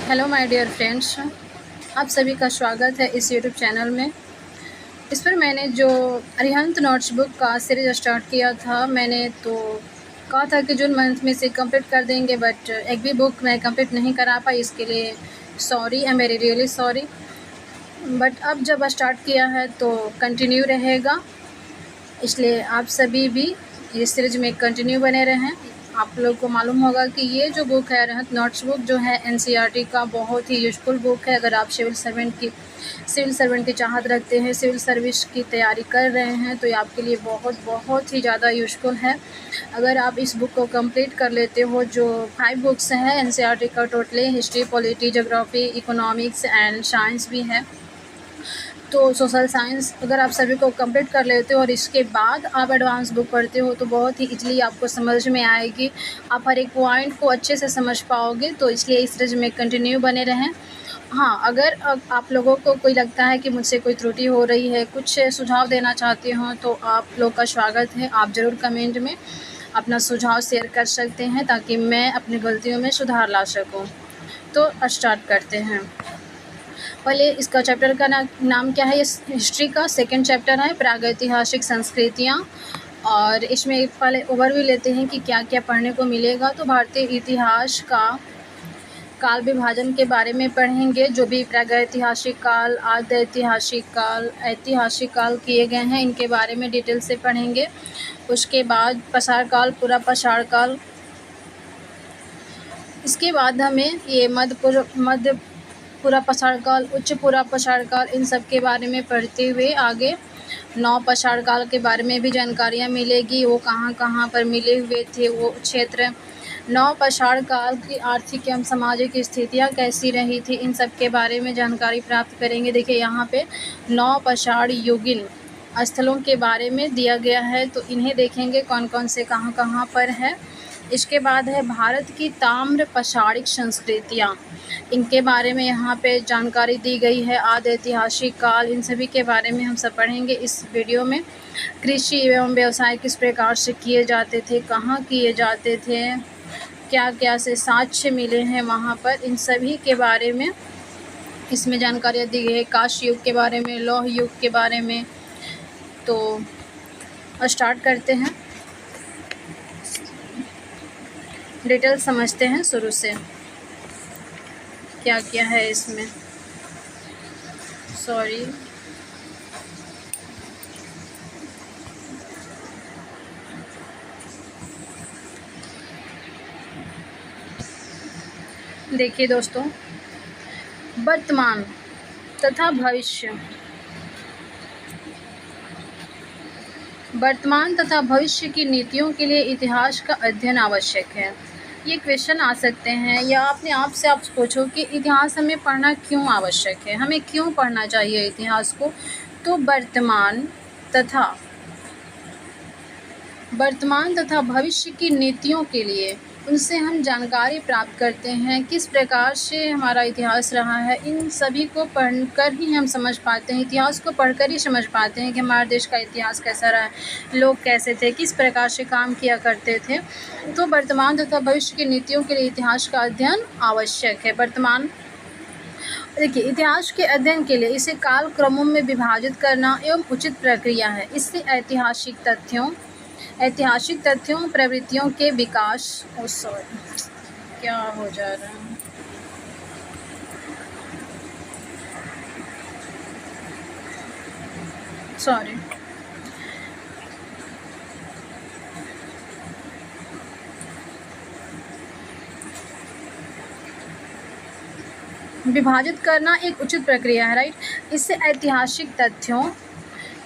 Hello my dear friends, आप सभी का स्वागत है इस यूट्यूब चैनल में। इस पर मैंने जो अरिहंत नोट्स बुक का सीरीज स्टार्ट किया था, मैंने तो कहा था कि जून मंथ में से कंप्लीट कर देंगे, बट एक भी बुक मैं कंप्लीट नहीं करा पाई। इसके लिए sorry, I am very really sorry. But अब जब स्टार्ट किया है तो कंटिन्यू रहेगा, इसलिए आप सभी भी इस सीरीज में कंटिन्यू बने रहें। आप लोग को मालूम होगा कि ये जो बुक है अरिहंत नोट्स बुक जो है एनसीईआरटी का बहुत ही यूजफुल बुक है। अगर आप सिविल सर्वेंट की चाहत रखते हैं, सिविल सर्विस की तैयारी कर रहे हैं, तो ये आपके लिए बहुत ही ज़्यादा यूजफुल है। अगर आप इस बुक को कंप्लीट कर लेते हो, जो 5 बुक्स हैं एनसीईआरटी का totally, history, polity, geography, economics and science भी है, तो सोशल साइंस अगर आप सभी को कंप्लीट कर लेते हो और इसके बाद आप एडवांस बुक पढ़ते हो तो बहुत ही इजीली आपको समझ में आएगी। आप हर एक पॉइंट को अच्छे से समझ पाओगे, तो इसलिए इस सीरीज में कंटिन्यू बने रहें। हाँ, अगर आप लोगों को कोई लगता है कि मुझसे कोई त्रुटि हो रही है, कुछ सुझाव देना चाहते हो, तो आप लोग का स्वागत है। आप ज़रूर कमेंट में अपना सुझाव शेयर कर सकते हैं ताकि मैं अपनी गलतियों में सुधार ला सकूँ। तो स्टार्ट करते हैं। पहले इसका चैप्टर का नाम क्या है? ये हिस्ट्री का सेकंड चैप्टर है, प्रागैतिहासिक संस्कृतियाँ। और इसमें पहले ओवरव्यू लेते हैं कि क्या क्या पढ़ने को मिलेगा। तो भारतीय इतिहास का काल विभाजन के बारे में पढ़ेंगे, जो भी प्रागैतिहासिक काल, आद्य ऐतिहासिक काल, ऐतिहासिक काल किए गए हैं, इनके बारे में डिटेल से पढ़ेंगे। उसके बाद पसार काल, पूरा पसार काल। इसके बाद हमें ये मध्य पूरा पसार काल, उच्च पूरा पसार काल, इन सब के बारे में पढ़ते हुए आगे नौ पसार काल के बारे में भी जानकारियाँ मिलेगी। वो कहाँ कहाँ पर मिले हुए थे वो क्षेत्र। नौ पसार काल की आर्थिक एवं सामाजिक स्थितियाँ कैसी रही थी, इन सब के बारे में जानकारी प्राप्त करेंगे। देखिए यहाँ पे नौ पसार युगिन स्थलों के बारे में दिया गया है, तो इन्हें देखेंगे कौन कौन से कहाँ कहाँ पर है। इसके बाद है भारत की ताम्र पसारिक संस्कृतियाँ, इनके बारे में यहाँ पे जानकारी दी गई है। आद्य ऐतिहासिक काल, इन सभी के बारे में हम सब पढ़ेंगे इस वीडियो में। कृषि एवं व्यवसाय किस प्रकार से किए जाते थे, कहाँ किए जाते थे, क्या क्या से साक्ष्य मिले हैं वहाँ पर, इन सभी के बारे में इसमें जानकारियाँ दी गई है। कांस्य युग के बारे में, लौह युग के बारे में। तो स्टार्ट करते हैं, डिटेल समझते हैं शुरू से क्या क्या है इसमें। सॉरी, देखिए दोस्तों, वर्तमान तथा भविष्य, वर्तमान तथा भविष्य की नीतियों के लिए इतिहास का अध्ययन आवश्यक है। ये क्वेश्चन आ सकते हैं, या अपने आप से आप पूछो कि इतिहास हमें पढ़ना क्यों आवश्यक है, हमें क्यों पढ़ना चाहिए इतिहास को। तो वर्तमान तथा भविष्य की नीतियों के लिए उनसे हम जानकारी प्राप्त करते हैं, किस प्रकार से हमारा इतिहास रहा है। इन सभी को पढ़कर ही हम समझ पाते हैं, इतिहास को पढ़कर ही समझ पाते हैं कि हमारे देश का इतिहास कैसा रहा है, लोग कैसे थे, किस प्रकार से काम किया करते थे। तो वर्तमान तथा भविष्य की नीतियों के लिए इतिहास का अध्ययन आवश्यक है। वर्तमान, देखिए, इतिहास के अध्ययन के लिए इसे काल क्रमों में विभाजित करना एवं उचित प्रक्रिया है। इससे ऐतिहासिक तथ्यों प्रवृत्तियों के विकास, क्या हो जा रहा है, सॉरी, विभाजित करना एक उचित प्रक्रिया है, राइट। इससे ऐतिहासिक तथ्यों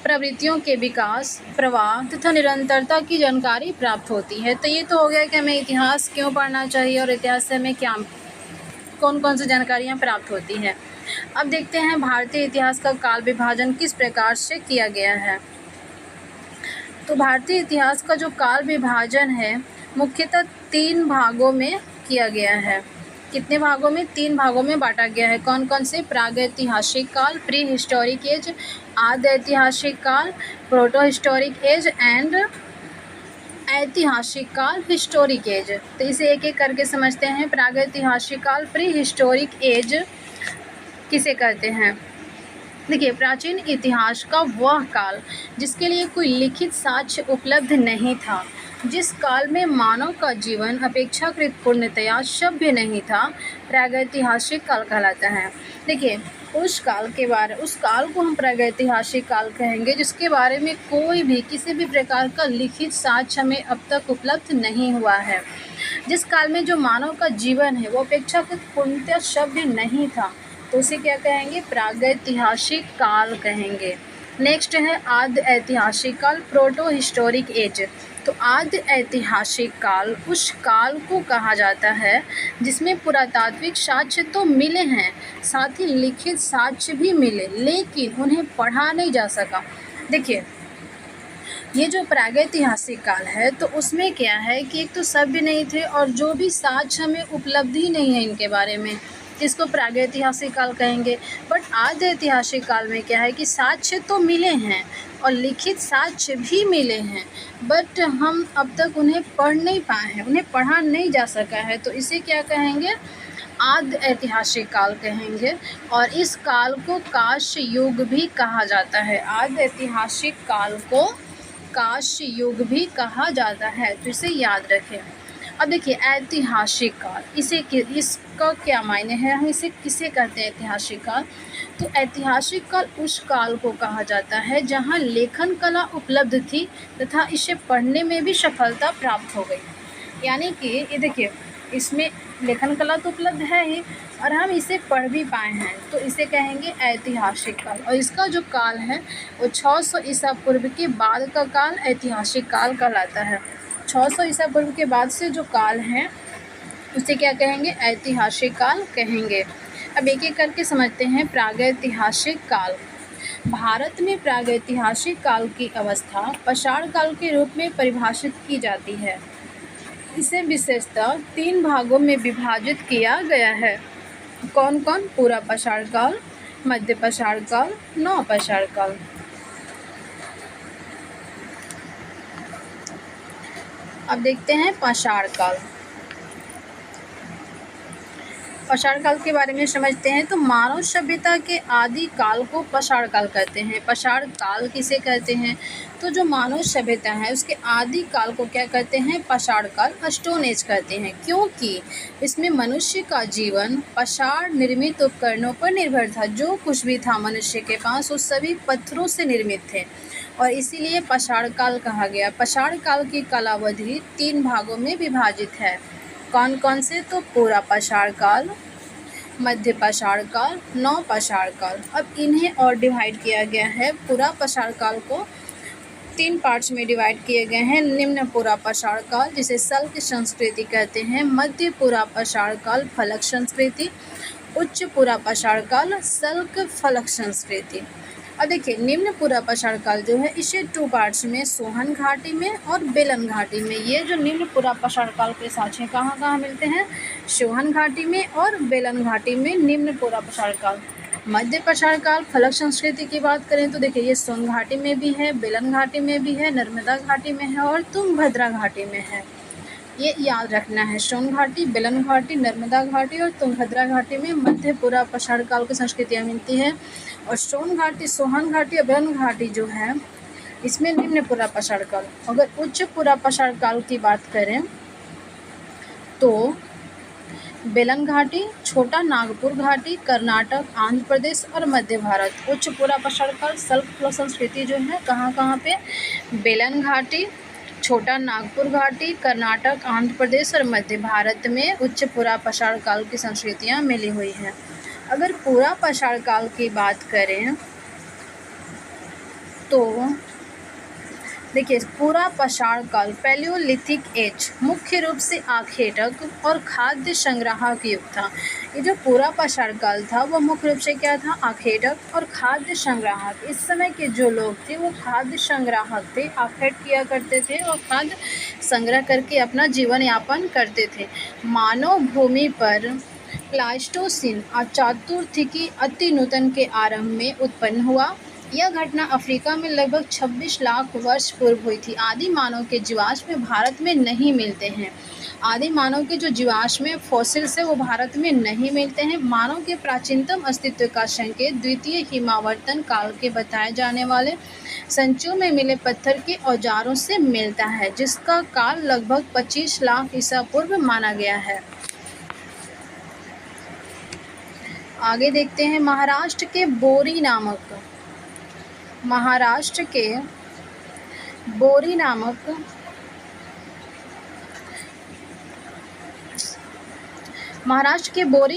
प्रवृत्तियों के विकास, प्रवाह तथा निरंतरता की जानकारी प्राप्त होती है। तो ये तो हो गया कि हमें इतिहास क्यों पढ़ना चाहिए और इतिहास से हमें क्या कौन कौन सी जानकारियाँ प्राप्त होती हैं। अब देखते हैं भारतीय इतिहास का काल विभाजन किस प्रकार से किया गया है। तो भारतीय इतिहास का जो काल विभाजन है मुख्यतः 3 भागों में किया गया है। कितने भागों में? 3 भागों में बांटा गया है। कौन कौन से? प्रागैतिहासिक काल, प्री हिस्टोरिक एज, आद्य ऐतिहासिक काल, प्रोटो हिस्टोरिक एज एंड ऐतिहासिक काल, हिस्टोरिक एज। तो इसे एक एक करके समझते हैं। प्रागैतिहासिक काल, प्री हिस्टोरिक एज किसे कहते हैं? देखिए, प्राचीन इतिहास का वह काल जिसके लिए कोई लिखित साक्ष्य उपलब्ध नहीं था, जिस काल में मानव का जीवन अपेक्षाकृत पूर्णतया सभ्य नहीं था, प्रागैतिहासिक काल कहलाता है। देखिए, उस काल को हम प्रागैतिहासिक काल कहेंगे जिसके बारे में कोई भी किसी भी प्रकार का लिखित साक्ष्य हमें अब तक उपलब्ध नहीं हुआ है। जिस काल में जो मानव का जीवन है वो अपेक्षाकृत पूर्णतया सभ्य नहीं था, तो उसे क्या कहेंगे? प्रागैतिहासिक काल कहेंगे। नेक्स्ट है आद्य ऐतिहासिक काल, प्रोटो हिस्टोरिक एज। तो आद्य ऐतिहासिक काल उस काल को कहा जाता है जिसमें पुरातात्विक साक्ष्य तो मिले हैं, साथ ही लिखित साक्ष्य भी मिले, लेकिन उन्हें पढ़ा नहीं जा सका। देखिए, ये जो प्रागैतिहासिक काल है तो उसमें क्या है कि एक तो सभ्य नहीं थे और जो भी साक्ष्य हमें उपलब्ध ही नहीं है इनके बारे में, इसको प्रागैतिहासिक काल कहेंगे। बट आद्य ऐतिहासिक काल में क्या है कि साक्ष्य तो मिले हैं और लिखित साक्ष्य भी मिले हैं, बट हम अब तक उन्हें पढ़ नहीं पाए हैं, उन्हें पढ़ा नहीं जा सका है, तो इसे क्या कहेंगे? आद्य ऐतिहासिक काल कहेंगे। और इस काल को कांस्य युग भी कहा जाता है। आद्य ऐतिहासिक काल को कांस्य युग भी कहा जाता है, तो इसे याद रखें। अब देखिए, ऐतिहासिक काल, इसका क्या मायने है, हम इसे किसे कहते हैं ऐतिहासिक काल? तो ऐतिहासिक काल उस काल को कहा जाता है जहां लेखन कला उपलब्ध थी तथा इसे पढ़ने में भी सफलता प्राप्त हो गई। यानी कि ये देखिए, इसमें लेखन कला तो उपलब्ध है ही और हम इसे पढ़ भी पाए हैं, तो इसे कहेंगे ऐतिहासिक काल। और इसका जो काल है वो 600 ईसा पूर्व के बाद का काल ऐतिहासिक काल कहलाता है। 600 ईसा पूर्व के बाद से जो काल है उसे क्या कहेंगे? ऐतिहासिक काल कहेंगे। अब एक एक करके समझते हैं। प्रागैतिहासिक काल। भारत में प्रागैतिहासिक काल की अवस्था पाषाण काल के रूप में परिभाषित की जाती है। इसे विशेषतः 3 भागों में विभाजित किया गया है। कौन कौन? पूरा पाषाण काल, मध्य पाषाण काल, नव पाषाण काल। अब देखते हैं पाषाण काल। पाषाण काल के बारे में समझते हैं। तो मानव सभ्यता के आदि काल को पाषाण काल कहते हैं। पाषाण काल किसे कहते हैं? तो जो मानव सभ्यता है उसके आदि काल को क्या कहते हैं? पाषाण काल, स्टोन एज कहते हैं, क्योंकि इसमें मनुष्य का जीवन पाषाण निर्मित उपकरणों पर निर्भर था। जो कुछ भी था मनुष्य के पास वो सभी पत्थरों से निर्मित थे और इसीलिए पाषाण काल कहा गया। पाषाण काल की कालावधि 3 भागों में विभाजित है। कौन कौन से? तो पूरा पाषाण काल, मध्य पाषाण काल, नव पाषाण काल। अब इन्हें और डिवाइड किया गया है। पूरा पाषाण काल को 3 पार्ट्स में डिवाइड किए गए हैं। निम्न पूरा पाषाण काल जिसे सल्क संस्कृति कहते हैं, मध्य पूरा पाषाण काल फलक संस्कृति, उच्च पूरा पाषाण काल सल्क फलक संस्कृति। अब देखिए, निम्न पूरा पाषाण काल जो है इसे 2 पार्ट्स में, सोहन घाटी में और बेलन घाटी में। ये जो निम्न पूरा पाषाण काल के साक्ष्य कहाँ कहाँ मिलते हैं? सोहन घाटी में और बेलन घाटी में निम्न पूरा पाषाण काल। मध्य पाषाण काल फलक संस्कृति की बात करें तो देखिए, ये सोन घाटी में भी है, बेलन घाटी में भी है, नर्मदा घाटी में है और तुंगभद्रा घाटी में है। ये याद रखना है। सोन घाटी, बेलन घाटी, नर्मदा घाटी और तुंगभद्रा घाटी में मध्य पूरा पाषाण काल की संस्कृतियाँ मिलती हैं। और सोन घाटी, सोहन घाटी और बेलन घाटी जो है इसमें निम्न पूरा पाषाण काल। अगर उच्च पूरा पाषाण काल की बात करें तो बेलन घाटी, छोटा नागपुर घाटी, कर्नाटक, आंध्र प्रदेश और मध्य भारत। उच्च पूरा पाषाण काल सल्क संस्कृति जो है कहाँ कहाँ पे? बेलन घाटी, छोटा नागपुर घाटी, कर्नाटक, आंध्र प्रदेश और मध्य भारत में उच्च पूरा पाषाण काल की संस्कृतियाँ मिली हुई हैं। अगर पूरा पाषाण काल की बात करें तो देखिए, पूरा पाषाण काल पैलियोलिथिक एज मुख्य रूप से आखेटक और खाद्य संग्राहक युग था। ये जो पूरा पाषाण काल था वो मुख्य रूप से क्या था? आखेटक और खाद्य संग्राहक। इस समय के जो लोग थे वो खाद्य संग्राहक थे, आखेट किया करते थे और खाद्य संग्रह करके अपना जीवन यापन करते थे। मानव भूमि पर प्लास्टोसिन और चातुर्थिकी अति नूतन के आरंभ में उत्पन्न हुआ। यह घटना अफ्रीका में लगभग 26 लाख वर्ष पूर्व हुई थी। आदि मानव के जीवाश्म भारत में नहीं मिलते हैं। आदि मानव के जो जीवाश्म फॉसिल्स है वो भारत में नहीं मिलते हैं। मानव के प्राचीनतम अस्तित्व का संकेत द्वितीय हिमावर्तन काल के बताए जाने वाले संचियों में मिले पत्थर के औजारों से मिलता है, जिसका काल लगभग 25 लाख ईसा पूर्व माना गया है। आगे देखते हैं महाराष्ट्र के बोरी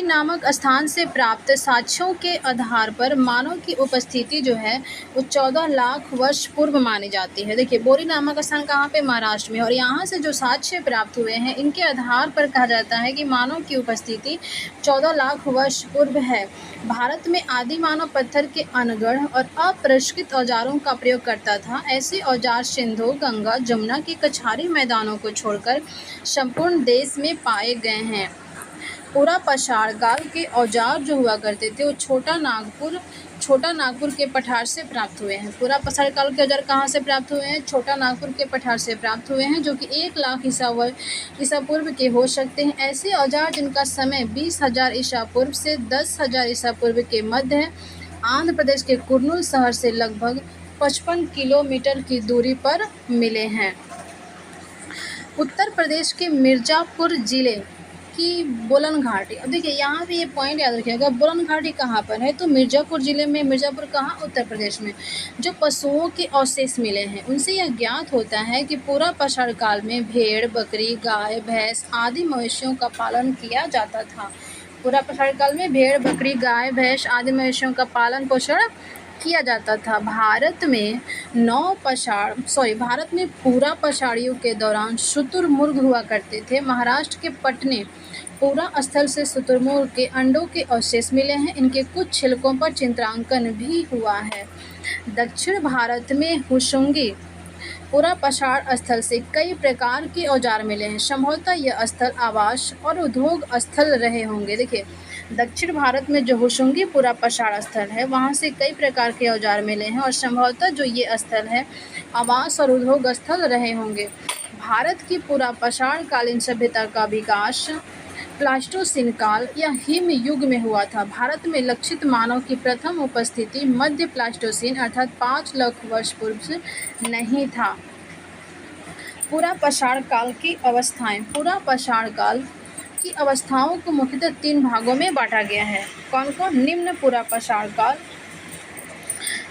नामक स्थान से प्राप्त साक्ष्यों के आधार पर मानव की उपस्थिति जो है वो 14 लाख वर्ष पूर्व मानी जाती है। देखिए, बोरी नामक स्थान कहाँ पे? महाराष्ट्र में। और यहाँ से जो साक्ष्य प्राप्त हुए हैं इनके आधार पर कहा जाता है कि मानव की उपस्थिति 14 लाख वर्ष पूर्व है। भारत में आदि मानव पत्थर के अनगढ़ और अपरिष्कृत औजारों का प्रयोग करता था। ऐसे औजार सिंधु, गंगा, जमुना के कछारी मैदानों को छोड़कर संपूर्ण देश में पाए गए हैं। पूरा पाषाण काल के औजार जो हुआ करते थे वो छोटा नागपुर के पठार से प्राप्त हुए हैं। पूरा पाषाण काल के औजार कहाँ से प्राप्त हुए हैं? छोटा नागपुर के पठार से प्राप्त हुए हैं, जो कि 1 लाख ईसा पूर्व के हो सकते हैं। ऐसे औजार जिनका समय 20,000 ईसा पूर्व से 10,000 ईसा पूर्व के मध्य है, आंध्र प्रदेश के कुर्नूल शहर से लगभग 55 किलोमीटर की दूरी पर मिले हैं। उत्तर प्रदेश के मिर्जापुर जिले की बोलन घाटी। अब देखिए, यहाँ पे ये पॉइंट याद रखिएगा, बोलन घाटी कहाँ पर है? तो मिर्जापुर जिले में। मिर्जापुर कहाँ? उत्तर प्रदेश में। जो पशुओं के अवशेष मिले हैं उनसे यह ज्ञात होता है कि पूरा पाषाण काल में भेड़, बकरी, गाय, भैंस आदि मवेशियों का पालन किया जाता था। पूरा पाषाण काल में भेड़, बकरी, गाय, भैंस आदि मवेशियों का पालन पोषण किया जाता था। भारत में पूरा पाषाणियों के दौरान शुतुरमुर्ग हुआ करते थे। महाराष्ट्र के पटने पूरा स्थल से शुतुरमुर्ग के अंडों के अवशेष मिले हैं। इनके कुछ छिलकों पर चित्रांकन भी हुआ है। दक्षिण भारत में हुशुंगी पूरा पाषाण स्थल से कई प्रकार के औजार मिले हैं। संभवतः यह स्थल आवास और उद्योग स्थल रहे होंगे। देखिए, दक्षिण भारत में जो हुशुंगी पूरा पाषाण स्थल है वहाँ से कई प्रकार के औजार मिले हैं और संभवतः जो ये स्थल है आवास और उद्योग स्थल रहे होंगे। भारत की पूरा पाषाण कालीन सभ्यता का विकास प्लास्टोसीन काल या हिम युग में हुआ था। भारत में लक्षित मानव की प्रथम उपस्थिति मध्य प्लास्टोसीन अर्थात 5 लाख वर्ष पूर्व से नहीं था। पूरा पाषाण काल की अवस्थाएं। पूरा पाषाण काल की अवस्थाओं को मुख्यतः 3 भागों में बांटा गया है। कौन कौन? निम्न पूरा पाषाण काल।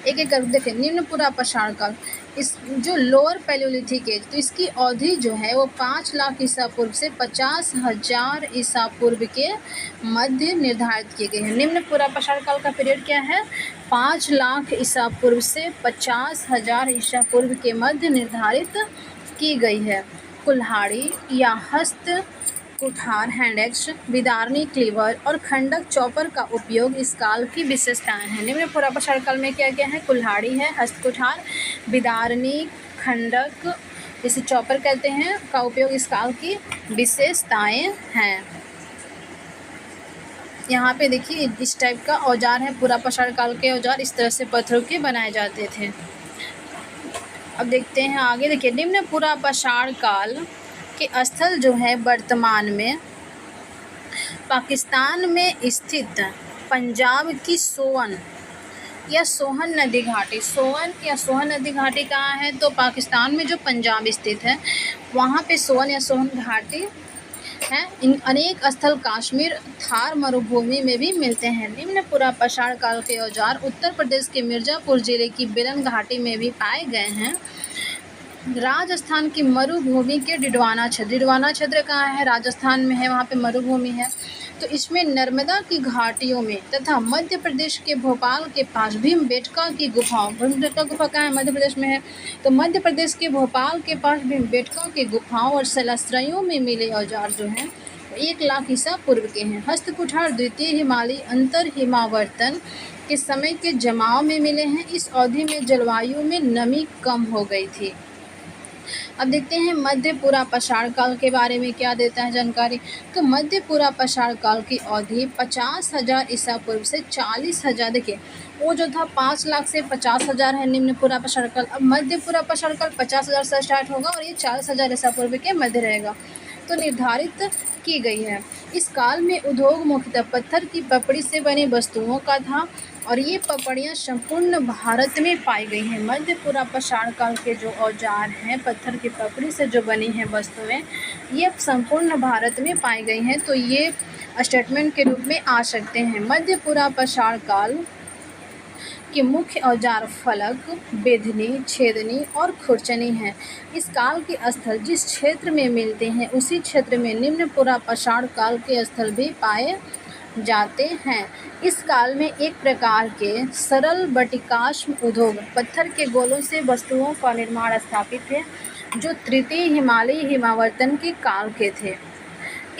एक कर देखें। निम्न पूरा पाषाण काल, इस जो लोअर पैलियोलिथिक एज, तो इसकी अवधि जो है वो 5 लाख ईसा पूर्व से 50,000 ईसा पूर्व के मध्य निर्धारित किए गए हैं। निम्न पूरा पाषाण काल का पीरियड क्या है? 5 लाख ईसा पूर्व से 50,000 ईसा पूर्व के मध्य निर्धारित की गई है। कुल्हाड़ी या हस्त कुठार, हैंडएक्स, विदारणी, क्लीवर और खंडक चॉपर का उपयोग इस काल की विशेषताएं हैं। निम्न पूरा पाषाण काल में क्या क्या है? कुल्हाड़ी है, हस्तकुठार, विदारणी, खंडक जिसे चॉपर कहते हैं का उपयोग इस काल की विशेषताएं हैं। यहाँ पे देखिए इस टाइप का औजार है। पूरा पाषाण काल के औजार इस तरह से पत्थरों के बनाए जाते थे। अब देखते हैं आगे। देखिए, निम्न पूरा पाषाण काल के स्थल जो है वर्तमान में पाकिस्तान में स्थित पंजाब की सोन या सोहन नदी घाटी। सोहन नदी घाटी कहाँ है? तो पाकिस्तान में जो पंजाब स्थित है वहाँ पे सोहन या सोहन घाटी है। इन अनेक स्थल कश्मीर थार मरुभूमि में भी मिलते हैं। निम्न पूरा पाषाण काल के औजार उत्तर प्रदेश के मिर्जापुर जिले की बेलन घाटी में भी पाए गए हैं। राजस्थान की मरुभूमि के डिडवाना क्षेत्र कहाँ है? राजस्थान में है, वहाँ पे मरुभूमि है। तो इसमें नर्मदा की घाटियों में तथा मध्य प्रदेश के भोपाल के पास भीमबेटका की गुफाओं, भीमबेटका गुफा कहाँ है? मध्य प्रदेश में है। तो मध्य प्रदेश के भोपाल के पास भीमबेटका की गुफाओं और शैलाश्रयों में मिले औजार जो हैं 1 लाख ईसा पूर्व के हैं। हस्तकुठार द्वितीय हिमालयी अंतर हिमावर्तन के समय के जमाव में मिले हैं। इस अवधि में जलवायु में नमी कम हो गई थी। अब देखते हैं मध्यपुरा पाषाण काल के बारे में क्या देता है जानकारी। तो मध्यपुरा पाषाण काल की अवधि 50,000 ईसा पूर्व से 40,000, देखिए वो जो था 5 लाख से 50,000 है निम्न पुरा पाषाण काल। अब मध्यपुरा पाषाण काल 50,000 से स्टार्ट होगा और ये 40,000 ईसा पूर्व के मध्य रहेगा, तो निर्धारित की गई है। इस काल में उद्योग मुख्यतः पत्थर की पपड़ी से बनी वस्तुओं का था और ये पपड़ियाँ संपूर्ण भारत में पाई गई हैं। मध्यपुरा पाषाण काल के जो औजार हैं पत्थर की पपड़ी से जो बनी हैं वस्तुएं, ये संपूर्ण भारत में पाई गई हैं, तो ये स्टेटमेंट के रूप में आ सकते हैं। मध्यपुरा पाषाण काल के मुख्य औजार फलक, बेधनी, छेदनी और खुरचनी हैं। इस काल के स्थल जिस क्षेत्र में मिलते हैं उसी क्षेत्र में निम्न पुरा पाषाण काल के स्थल भी पाए जाते हैं। इस काल में एक प्रकार के सरल बटिकाश्म उद्योग पत्थर के गोलों से वस्तुओं का निर्माण स्थापित है, जो तृतीय हिमालयी हिमावर्तन के काल के थे।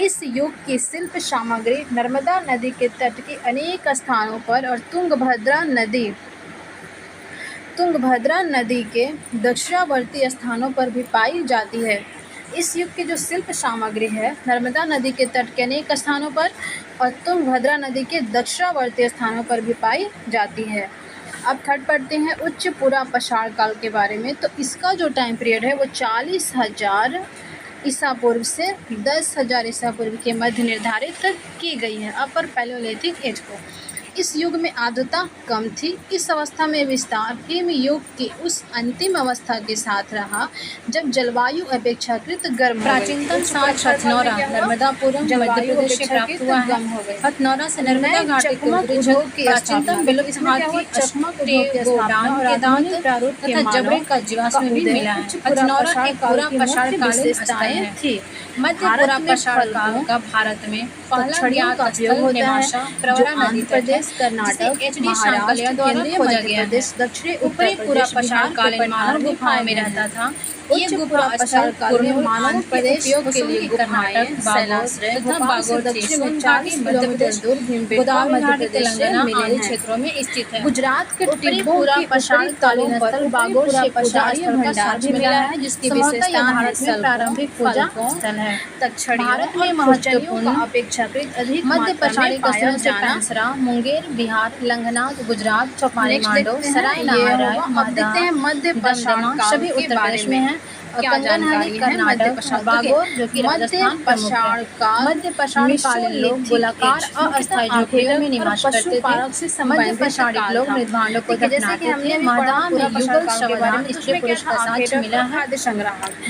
इस युग की शिल्प सामग्री नर्मदा नदी के तट के अनेक स्थानों पर और तुंगभद्रा नदी के दक्षिणावर्ती स्थानों पर भी पाई जाती है। इस युग की जो शिल्प सामग्री है नर्मदा नदी के तट के अनेक स्थानों पर और तुंगभद्रा नदी के दक्षिणावर्ती स्थानों पर भी पाई जाती है। अब थर्ड पढ़ते हैं उच्च पुरा पाषाण काल के बारे में। तो इसका जो टाइम पीरियड है वो 40,000 ईसा पूर्व से 10,000 ईसा पूर्व के मध्य निर्धारित की गई है। अपर पैलियोलिथिक एज को इस युग में आर्द्रता कम थी। इस अवस्था में विस्तार हिम युग की उस अंतिम अवस्था के साथ रहा जब जलवायु अपेक्षाकृत गर्म प्राचीनतम साक्ष्य हथनौरा नर्मदापुरम मध्य प्रदेश से प्राप्त हुआ है। हथनौरा से नर्मदा घाटी के उत्तरी प्राचीनतम विलुप्त हाथी अष्टगोडान के दांत तथा जबड़े का जीवाश्म भी मिला है। हथनौरा एक पुरा पाषाण कालीन स्थल थी। मध्यपुरा पाषाण काल का भारत में पहला ज्ञात स्थल नेमाशा प्रवरा नदी तट है, कर्नाटक, एच.डी. शांकलिया द्वारा खोजा गया है। दक्षिणी ऊपरी पुरा पाषाण कालीन मानव गुफाओं में रहता था। ये गुफा स्थल पूर्व मानव के उपयोग के लिए कर्नाटक, बागोर तथा बागोर दक्षिण घाटी मध्य प्रदेश, गोदावरी घाटी तेलंगाना आदि क्षेत्रों में स्थित है। गुजरात के ऊपरी पुरा पाषाण कालीन स्थल बागोर से पूजा स्थल का साक्ष्य मिला है, जिसकी विशेषता भारत में प्रारंभिक पूजा स्थल है। भारत में महत्वपूर्ण अपेक्षाकृत अधिक मध्य पाषाणी स्थलों से पेंसरा, मुंगेर, बिहार, लंगनाथ, गुजरात, चौपाली, मांडव, सराय नहाराय, मध्य पाषाण सभी उत्तर प्रदेश में है। कंगनहल्ली कर्नाटक, बागोर जो कि राजस्थान प्रमुख है। मध्य पाषाण कालीन लोग गोलाकार अस्थायी झोपड़ियों में निवास करते थे। मध्य पाषाणी लोग मृदभांडों को दफनाते थे। मैदान में युगल समाधान स्त्री पुरुष का साक्ष्य मिला है।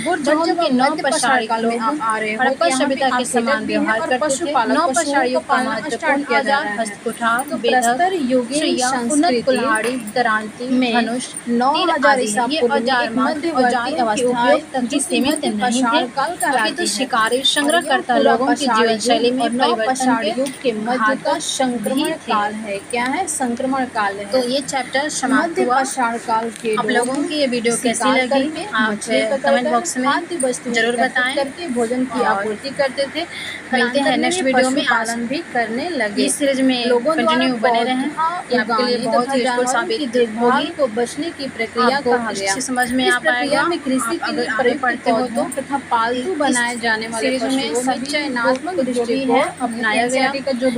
बुर्जों के नौ पाषाणी लोग हड़प्पा सभ्यता के समान व्यवहार करते थे। नौ पाषाणियों का महत्वपूर्ण औजार हस्तकुठार, बेधक, सुइया, उन्नत कुल्हाड़ी, दरांती, धनुष, 9,000 ईसा पूर्व औजार मध्यवर्ती अवस्था तक सीमित नहीं थे, अपितु शिकारी संग्रहकर्ता लोगों की जीवन शैली में परिवर्तन युग के मध्य का संक्रमण काल है। क्या है? संक्रमण काल है। तो ये चैप्टर समाप्त हुआ। पाषाण काल के आप लोगों की ये वीडियो कैसी लगी आप कमेंट बॉक्स में जरूर बताएं। करके भोजन की आपूर्ति करते थे। मिलते हैं नेक्स्ट वीडियो में। पालन भी करने लगे। इस सीरीज में कंटिन्यू बने रहें। ये आपके लिए बहुत ही यूजफुल साबित होगी। को बचने की प्रक्रिया कहा गया। समझ में आ पाएगा। में कृषि के लिए पढ़ते हो तो तथा पालतू बनाए जाने वाले पशुओं में चयनात्मक दृष्टिकोण अपनाया गया। जो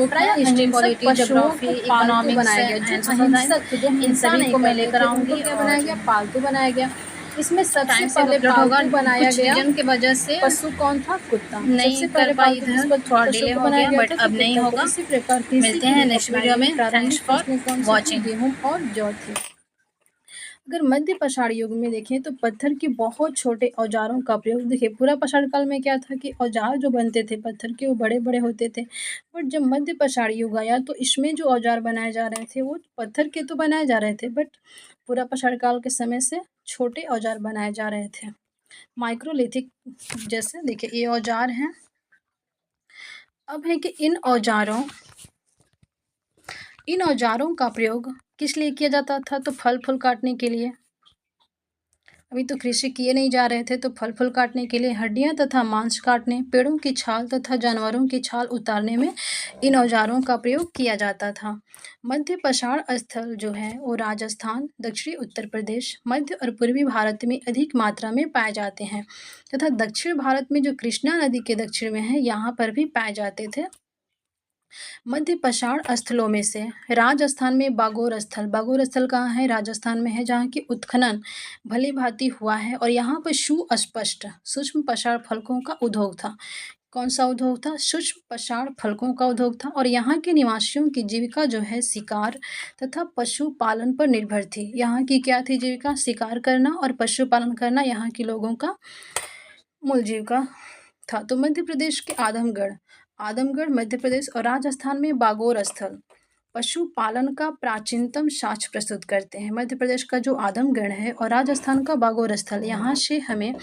पॉलिटी, ज्योग्राफी, इकोनॉमिक्स बनाया गया। इन सभी को मैं लेकर आऊंगी। क्या बनाया गया? पालतू बनाया गया। इसमें सबसे टाइम पहले पालतू बनाया गया। रीजन की वजह से पशु कौन था? कुत्ता। नहीं कर पाई इधर, थोड़ा डिले हो गया, बट अब नहीं होगा। मिलते हैं नेक्स्ट वीडियो में। Thanks for watching. गेहूं और जौ थे। अगर मध्य पाषाण युग में देखें तो पत्थर के बहुत छोटे औजारों का प्रयोग, देखिए पूरा पाषाण काल में क्या था कि औजार जो बनते थे पत्थर के वो बड़े बड़े होते थे, बट जब मध्य पाषाण युग आया तो इसमें जो औजार बनाए जा रहे थे वो पत्थर के तो बनाए जा रहे थे, बट पूरा पाषाण काल के समय से छोटे औजार बनाए जा रहे थे। माइक्रोलिथिक जैसे देखिए ये औजार हैं। अब है कि इन औजारों का प्रयोग किस लिए किया जाता था? तो फल फूल काटने के लिए, अभी तो कृषि किए नहीं जा रहे थे, तो फल फूल काटने के लिए हड्डियां तथा मांस काटने, पेड़ों की छाल तथा जानवरों की छाल उतारने में इन औजारों का प्रयोग किया जाता था। मध्य पषाण स्थल जो है वो राजस्थान, दक्षिणी उत्तर प्रदेश, मध्य और पूर्वी भारत में अधिक मात्रा में पाए जाते हैं तथा दक्षिण भारत में जो कृष्णा नदी के दक्षिण में है यहाँ पर भी पाए जाते थे। मध्य पषाण स्थलों में से राजस्थान में बागोर स्थल कहाँ है? राजस्थान में है, जहाँ की उत्खनन भली भांति हुआ है और यहाँ पर सुस्पष्ट सूक्ष्म पषाण फलकों का उद्योग था। कौन सा उद्योग था? सूक्ष्म पषाण फलकों का उद्योग था और यहाँ के निवासियों की जीविका जो है शिकार तथा पशुपालन पर निर्भर थी। यहाँ की क्या थी जीविका? शिकार करना और पशुपालन करना यहाँ के लोगों का मूल जीविका था। तो मध्य प्रदेश के आदमगढ़ मध्य प्रदेश और राजस्थान में बागोर स्थल पशुपालन का प्राचीनतम साक्ष्य प्रस्तुत करते हैं। मध्य प्रदेश का जो आदमगढ़ है और राजस्थान का बागोर स्थल, यहाँ से हमें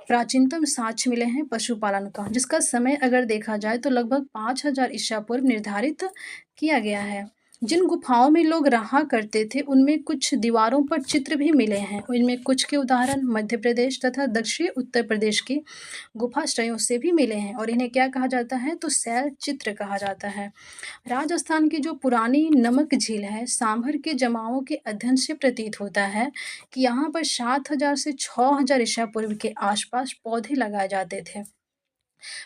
प्राचीनतम साक्ष्य मिले हैं पशुपालन का, जिसका समय अगर देखा जाए तो लगभग 5000 ईसा पूर्व निर्धारित किया गया है। जिन गुफाओं में लोग रहा करते थे उनमें कुछ दीवारों पर चित्र भी मिले हैं। इनमें कुछ के उदाहरण मध्य प्रदेश तथा दक्षिणी उत्तर प्रदेश की गुफाश्रयों से भी मिले हैं और इन्हें क्या कहा जाता है? तो शैल चित्र कहा जाता है। राजस्थान की जो पुरानी नमक झील है, सांभर के जमावों के अध्ययन से प्रतीत होता है कि यहाँ पर 7000 से 6000 ईसा पूर्व के आसपास पौधे लगाए जाते थे।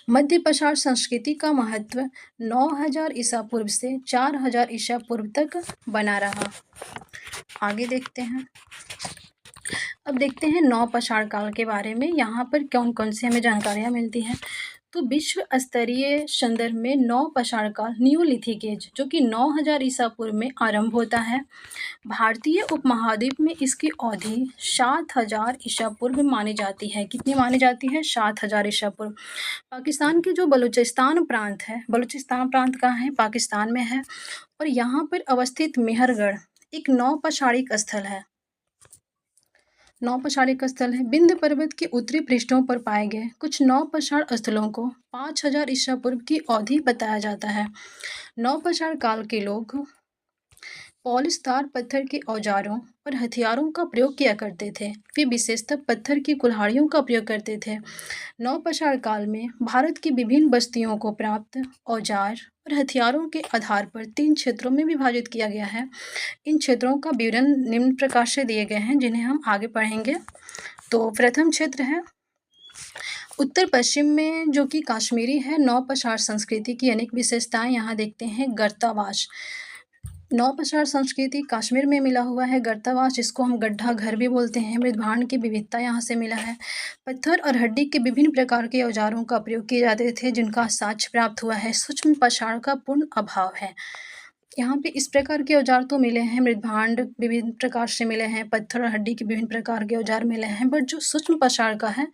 मध्य पषाण संस्कृति का महत्व 9000 ईसा पूर्व से 4000 ईसा पूर्व तक बना रहा। आगे देखते हैं। अब देखते हैं नौ पषाण काल के बारे में, यहाँ पर कौन कौन सी हमें जानकारियाँ मिलती हैं। तो विश्व स्तरीय संदर्भ में नौ पषाण काल न्यूलिथिक एज जो कि 9000 ईसा पूर्व में आरंभ होता है। भारतीय उपमहाद्वीप में इसकी अवधि 7000 ईसा पूर्व मानी जाती है। कितनी मानी जाती है? 7000 ईसा पूर्व। पाकिस्तान के जो बलूचिस्तान प्रांत है, बलूचिस्तान प्रांत कहाँ है? पाकिस्तान में है और यहाँ पर अवस्थित मेहरगढ़ एक नौपषाणिक स्थल है। नौपषाणिक स्थल है। विंध्य पर्वत के उत्तरी पृष्ठों पर पाए गए कुछ नौपषाण स्थलों को 5000 ईसा पूर्व की अवधि बताया जाता है। नौपषाण काल के लोग पॉलिस्टार पत्थर के औजारों और हथियारों का प्रयोग किया करते थे। वे विशेषतः पत्थर की कुल्हाड़ियों का प्रयोग करते थे। नवपाषाण काल में भारत की विभिन्न बस्तियों को प्राप्त औजार और हथियारों के आधार पर 3 क्षेत्रों में विभाजित किया गया है। इन क्षेत्रों का विवरण निम्न प्रकार से दिए गए हैं, जिन्हें हम आगे पढ़ेंगे। तो प्रथम क्षेत्र है उत्तर पश्चिम में, जो कि काश्मीरी है। नवपाषाण संस्कृति की अनेक विशेषताएं यहाँ देखते हैं। गर्तावास, नवपाषाण संस्कृति कश्मीर में मिला हुआ है। गर्तावास, जिसको हम गड्ढा घर भी बोलते हैं। मृदभांड की विविधता यहाँ से मिला है। पत्थर और हड्डी के विभिन्न प्रकार के औजारों का प्रयोग किए जाते थे, जिनका साक्ष्य प्राप्त हुआ है। सूक्ष्म पषाण का पूर्ण अभाव है। यहाँ पे इस प्रकार के औजार तो मिले हैं, मृदभांड विभिन्न प्रकार से मिले हैं, पत्थर और हड्डी के विभिन्न प्रकार के औजार मिले हैं, बट जो सूक्ष्म पषाण का है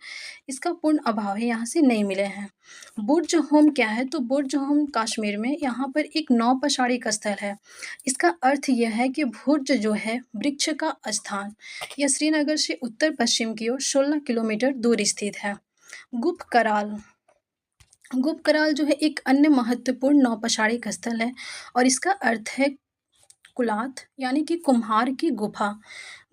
इसका पूर्ण अभाव है, यहाँ से नहीं मिले हैं। बुर्ज होम क्या है? तो बुर्ज होम कश्मीर में यहाँ पर एक नौपषाणिक स्थल है। इसका अर्थ यह है कि बुर्ज जो है वृक्ष का स्थान, यह श्रीनगर से उत्तर पश्चिम की ओर 16 किलोमीटर दूर स्थित है। गुप्तकराल जो है एक अन्य महत्वपूर्ण नौपषाणिक स्थल है और इसका अर्थ है कुलाथ, यानी कि कुम्हार की गुफा।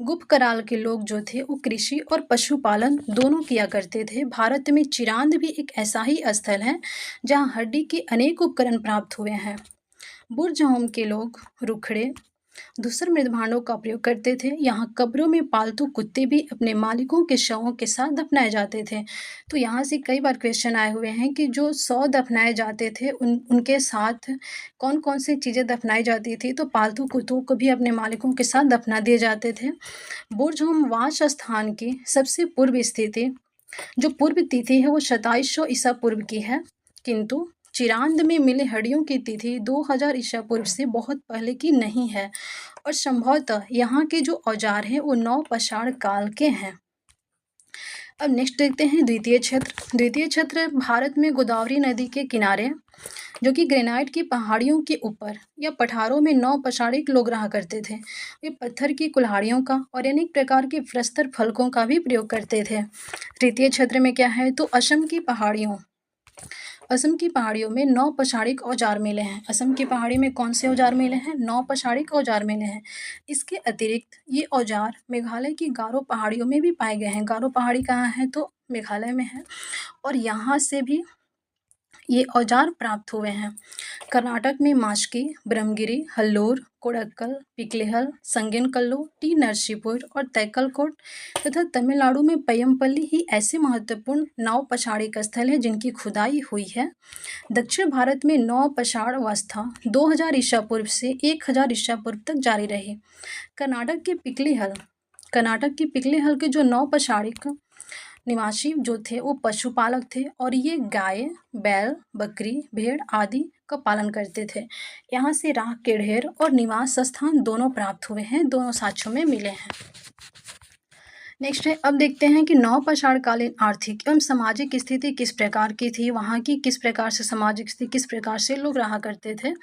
गुप्तकराल के लोग जो थे वो कृषि और पशुपालन दोनों किया करते थे। भारत में चिरांद भी एक ऐसा ही स्थल है जहां हड्डी के अनेक उपकरण प्राप्त हुए हैं। बुर्ज होम के लोग रुखड़े धूसर मृदभांडों का प्रयोग करते थे। यहाँ कब्रों में पालतू कुत्ते भी अपने मालिकों के शवों के साथ दफनाए जाते थे। तो यहाँ से कई बार क्वेश्चन आए हुए हैं कि जो शव दफनाए जाते थे उनके साथ कौन कौन सी चीज़ें दफनाई जाती थी। तो पालतू कुत्तों को भी अपने मालिकों के साथ दफना दिए जाते थे। बुर्ज होम वास स्थान की सबसे पूर्व स्थिति, जो पूर्व तिथि है वो 2700 ईसा पूर्व की है, किंतु चिरांद में मिले हड्डियों की तिथि 2000 ईसा पूर्व से बहुत पहले की नहीं है और संभवतः यहाँ के जो औजार हैं वो नवपाषाण काल के हैं। अब नेक्स्ट देखते हैं द्वितीय क्षेत्र। द्वितीय क्षेत्र भारत में गोदावरी नदी के किनारे, जो कि ग्रेनाइट की पहाड़ियों के ऊपर या पठारों में नवपाषाणिक लोग रहा करते थे। वे पत्थर की कुल्हाड़ियों का और अनेक प्रकार के प्रस्तर फलकों का भी प्रयोग करते थे। तृतीय क्षेत्र में क्या है? तो असम की पहाड़ियों, असम की पहाड़ियों में 9 पौराणिक औजार मिले हैं। असम की पहाड़ी में कौन से औजार मिले हैं? 9 पौराणिक औजार मिले हैं। इसके अतिरिक्त ये औजार मेघालय की गारो पहाड़ियों में भी पाए गए हैं। गारो पहाड़ी कहाँ है? तो मेघालय में है और यहाँ से भी ये औजार प्राप्त हुए हैं। कर्नाटक में मास्की, ब्रह्मगिरी, हल्लोर, कोडक्कल, पिकलेहल, संगेनकल्लू, टी नरसीपुर और तैक्कलकोट तथा तमिलनाडु में पय्यमपल्ली ही ऐसे महत्वपूर्ण 9 पौराणिक स्थल हैं जिनकी खुदाई हुई है। दक्षिण भारत में 9 पौराण अवस्था 2000 ईसा पूर्व से 1000 ईसा पूर्व तक जारी रही। कर्नाटक की पिकलेहल के जो 9 पौराणिक निवासी जो थे वो पशुपालक थे और ये गाय, बैल, बकरी, भेड़ आदि का पालन करते थे। यहाँ से राख के ढेर और निवास स्थान दोनों प्राप्त हुए हैं, दोनों साक्ष्यों में मिले हैं। नेक्स्ट है, अब देखते हैं कि नवपाषाणकालीन आर्थिक एवं सामाजिक स्थिति किस प्रकार की थी, वहाँ की किस प्रकार से सामाजिक स्थिति, किस प्रकार से लोग रहा करते थे।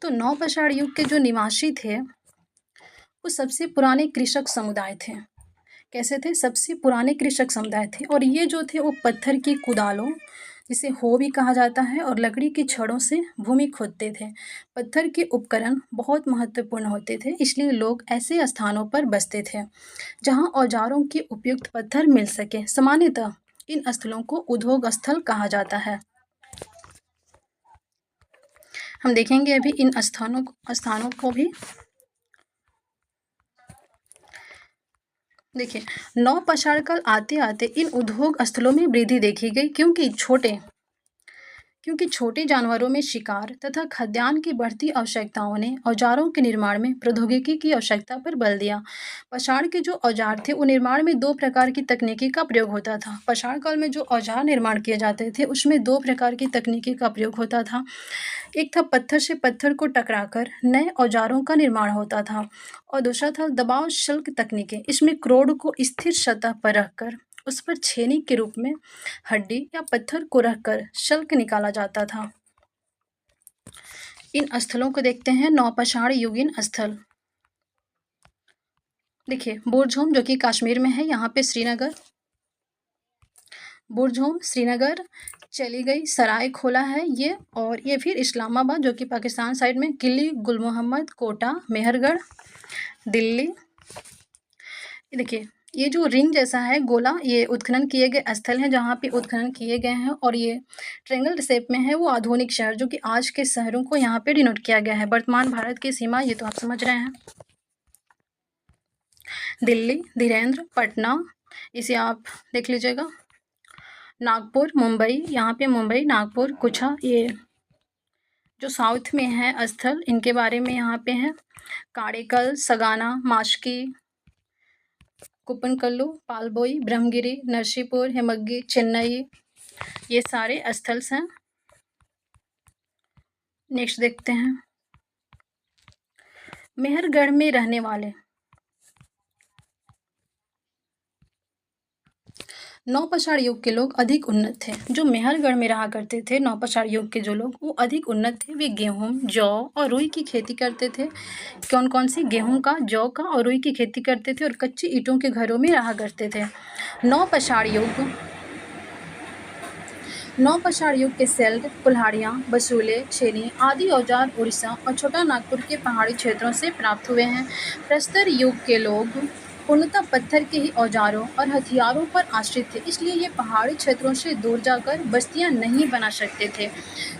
तो नवपाषाण युग के जो निवासी थे वो सबसे पुराने कृषक समुदाय थे। कैसे थे? सबसे पुराने कृषक समुदाय थे और ये जो थे वो पत्थर की कुदालों, जिसे हो भी कहा जाता है, और लकड़ी की छड़ों से भूमि खोदते थे। पत्थर के उपकरण बहुत महत्वपूर्ण होते थे, इसलिए लोग ऐसे स्थानों पर बसते थे जहां औजारों के उपयुक्त पत्थर मिल सके। सामान्यतः इन स्थलों को उद्योग स्थल कहा जाता है। हम देखेंगे अभी इन स्थानों को भी। देखिए, नवपाषाण काल आते आते इन उद्योग स्थलों में वृद्धि देखी गई क्योंकि छोटे जानवरों में शिकार तथा खाद्यान्न की बढ़ती आवश्यकताओं ने औजारों के निर्माण में प्रौद्योगिकी की आवश्यकता पर बल दिया। पाषाण के जो औजार थे वो निर्माण में 2 प्रकार की तकनीकी का प्रयोग होता था। पाषाण काल में जो औजार निर्माण किए जाते थे उसमें 2 प्रकार की तकनीकी का प्रयोग होता था। एक था पत्थर से पत्थर को टकराकर नए औजारों का निर्माण होता था और दूसरा था दबाव शल्क तकनीकें। इसमें क्रोड को स्थिर सतह पर रखकर उस पर छेनी के रूप में हड्डी या पत्थर को रखकर शल्क निकाला जाता था। इन स्थलों को देखते हैं। नवपाषाण युगीन स्थल, देखिए बुरज़ोम जो कि कश्मीर में है, यहाँ पे बुरज़ोम श्रीनगर चली गई, सराय खोला है ये, और ये फिर इस्लामाबाद जो कि पाकिस्तान साइड में, किली, गुल मोहम्मद, कोटा, मेहरगढ़, दिल्ली। देखिए ये जो रिंग जैसा है गोला, ये उत्खनन किए गए स्थल हैं जहाँ पे उत्खनन किए गए हैं, और ये ट्रायंगल शेप में है वो आधुनिक शहर जो कि आज के शहरों को यहाँ पे डिनोट किया गया है। वर्तमान भारत की सीमा ये तो आप समझ रहे हैं। दिल्ली, धीरेन्द्र, पटना, इसे आप देख लीजिएगा। नागपुर, मुंबई, यहाँ पे मुंबई, नागपुर, कुछा, ये जो साउथ में है स्थल इनके बारे में यहाँ पे है। काड़ेकल, सगाना, मास्की, कुप्पनकल्लू, पालबोई, ब्रह्मगिरी, नरसीपुर, हेमग्गी, चेन्नई, ये सारे स्थल हैं। नेक्स्ट देखते हैं, मेहरगढ़ में रहने वाले नवपाषाण युग के लोग अधिक उन्नत थे। जो मेहरगढ़ में रहा करते थे नवपाषाण युग के जो लोग, वो अधिक उन्नत थे। वे गेहूँ, जौ और रुई की खेती करते थे। कौन कौन सी? गेहूँ का, जौ का और रुई की खेती करते थे और कच्ची ईंटों के घरों में रहा करते थे। नवपाषाण युग के सेल्ट, कुल्हाड़ियाँ, बसूले, छेनी आदि औजार उड़ीसा और छोटा नागपुर के पहाड़ी क्षेत्रों से प्राप्त हुए हैं। प्रस्तर युग के लोग पूर्णतः पत्थर के ही औजारों और हथियारों पर आश्रित थे, इसलिए ये पहाड़ी क्षेत्रों से दूर जाकर बस्तियां नहीं बना सकते थे।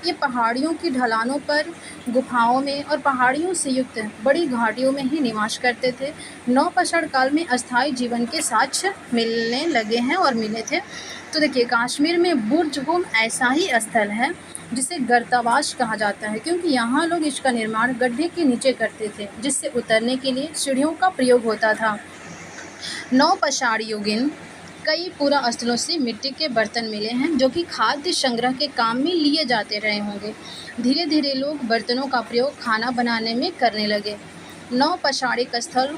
ये पहाड़ियों की ढलानों पर, गुफाओं में और पहाड़ियों से युक्त बड़ी घाटियों में ही निवास करते थे। नवपाषाण काल में अस्थायी जीवन के साक्ष्य मिलने लगे हैं और मिले थे। तो देखिए, कश्मीर में बुरज़ोम ऐसा ही स्थल है जिसे गर्तावास कहा जाता है, क्योंकि यहाँ लोग इसका निर्माण गड्ढे के नीचे करते थे, जिससे उतरने के लिए सीढ़ियों का प्रयोग होता था। नवपाषाण युगीन कई पुरा स्थलों से मिट्टी के बर्तन मिले हैं जो कि खाद्य संग्रह के काम में लिए जाते रहे होंगे। धीरे धीरे लोग बर्तनों का प्रयोग खाना बनाने में करने लगे। नवपाषाणिक स्थल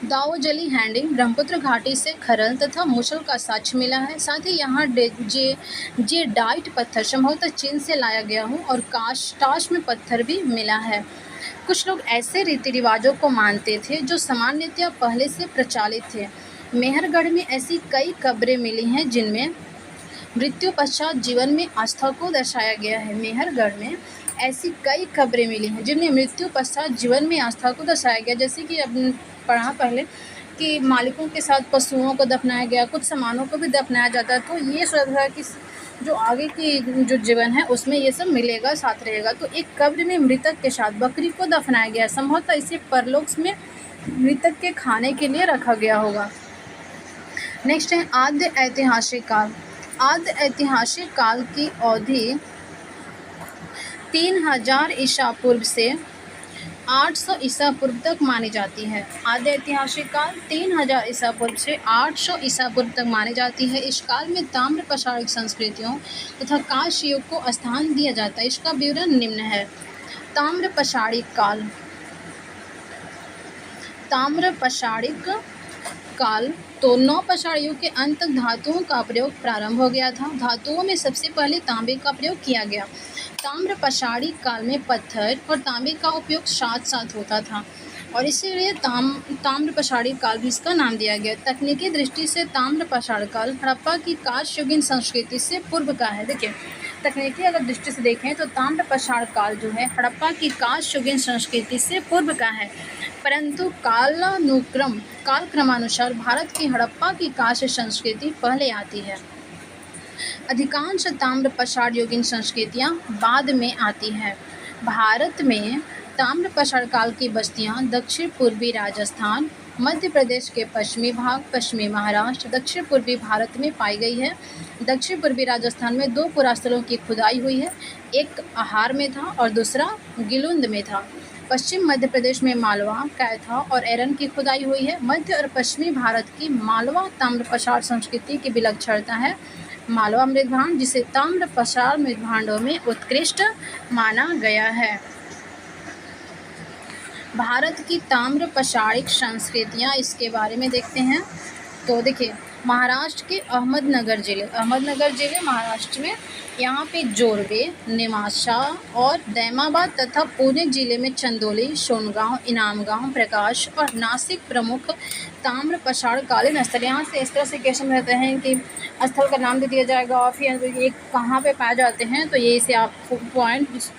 दाओजली हैंडिंग, ब्रह्मपुत्र घाटी से खरल तथा मुसल का साक्ष्य मिला है। साथ ही यहाँ जेडाइट पत्थर संभवतः चीन से लाया गया हो और टाश में पत्थर भी मिला है। कुछ लोग ऐसे रीति रिवाजों को मानते थे जो सामान्यतया पहले से प्रचलित थे। मेहरगढ़ में ऐसी कई कब्रें मिली हैं जिनमें मृत्यु पश्चात जीवन में आस्था को दर्शाया गया है। मेहरगढ़ में ऐसी कई खबरें मिली हैं जिनमें मृत्यु पश्चात जीवन में आस्था को दर्शाया गया, जैसे कि अब पढ़ा पहले कि मालिकों के साथ पशुओं को दफनाया गया, कुछ सामानों को भी दफनाया जाता है। तो ये सोचा था कि जो आगे की जो जीवन है उसमें ये सब मिलेगा, साथ रहेगा। तो एक कब्र में मृतक के साथ बकरी को दफनाया गया, संभवतः इसे परलोक में मृतक के खाने के लिए रखा गया होगा। नेक्स्ट है आद्य ऐतिहासिक काल। आद्य ऐतिहासिक काल की अवधि 3000 ईसा पूर्व से 800 ईसा पूर्व तक मानी जाती है। आद्य ऐतिहासिक काल 3000 ईसा पूर्व से 800 ईसा पूर्व तक मानी जाती है। इस काल में ताम्र पषाणिक संस्कृतियों तथा कांस्य युग को स्थान दिया जाता है। इसका विवरण निम्न है। ताम्र पषाणिक काल। ताम्र पषाणिक काल तो नवपाषाण युग के अंत तक धातुओं का प्रयोग प्रारंभ हो गया था। धातुओं में सबसे पहले तांबे का प्रयोग किया गया। ताम्र पषाणिक काल में पत्थर और तांबे का उपयोग साथ साथ होता था और इसीलिए ताम्र पषाणिक काल भी इसका नाम दिया गया। तकनीकी दृष्टि से ताम्र पषाण काल हड़प्पा की कांस्ययुगीन संस्कृति से पूर्व का है। देखिए, तकनीकी अगर दृष्टि से देखें तो ताम्र पषाण काल जो है हड़प्पा की कांस्ययुगीन संस्कृति से पूर्व का है, परंतु कालक्रमानुसार भारत की हड़प्पा की कांस्य संस्कृति पहले आती है। अधिकांश ताम्र पषाण युगीन संस्कृतियाँ बाद में आती हैं। भारत में ताम्र पषाण काल की बस्तियाँ दक्षिण पूर्वी राजस्थान, मध्य प्रदेश के पश्चिमी भाग, पश्चिमी महाराष्ट्र, दक्षिण पूर्वी भारत में पाई गई है। दक्षिण पूर्वी राजस्थान में 2 पुरास्थलों की खुदाई हुई है, एक आहार में था और दूसरा गिलुंद में था। पश्चिम मध्य प्रदेश में मालवा, कैथा और एरन की खुदाई हुई है। मध्य और पश्चिमी भारत की मालवा ताम्र पषाण संस्कृति की विलक्षणता है मालवा मृदभांड, जिसे ताम्र पषाण मृदभांडों में उत्कृष्ट माना गया है। भारत की ताम्र पषाणिक संस्कृतियाँ, इसके बारे में देखते हैं। तो देखिए, महाराष्ट्र के अहमदनगर जिले महाराष्ट्र में, यहाँ पे जोरवे, नेवासा और दैमाबाद तथा पुणे जिले में चंदोली, सोनगांव, इनामगांव, प्रकाश और नासिक प्रमुख ताम्र पषाण कालीन स्थल। यहाँ से इस तरह से क्वेश्चन रहते हैं कि स्थल का नाम दे दिया जाएगा और फिर ये कहाँ पे पाए जाते हैं। तो ये इसे आप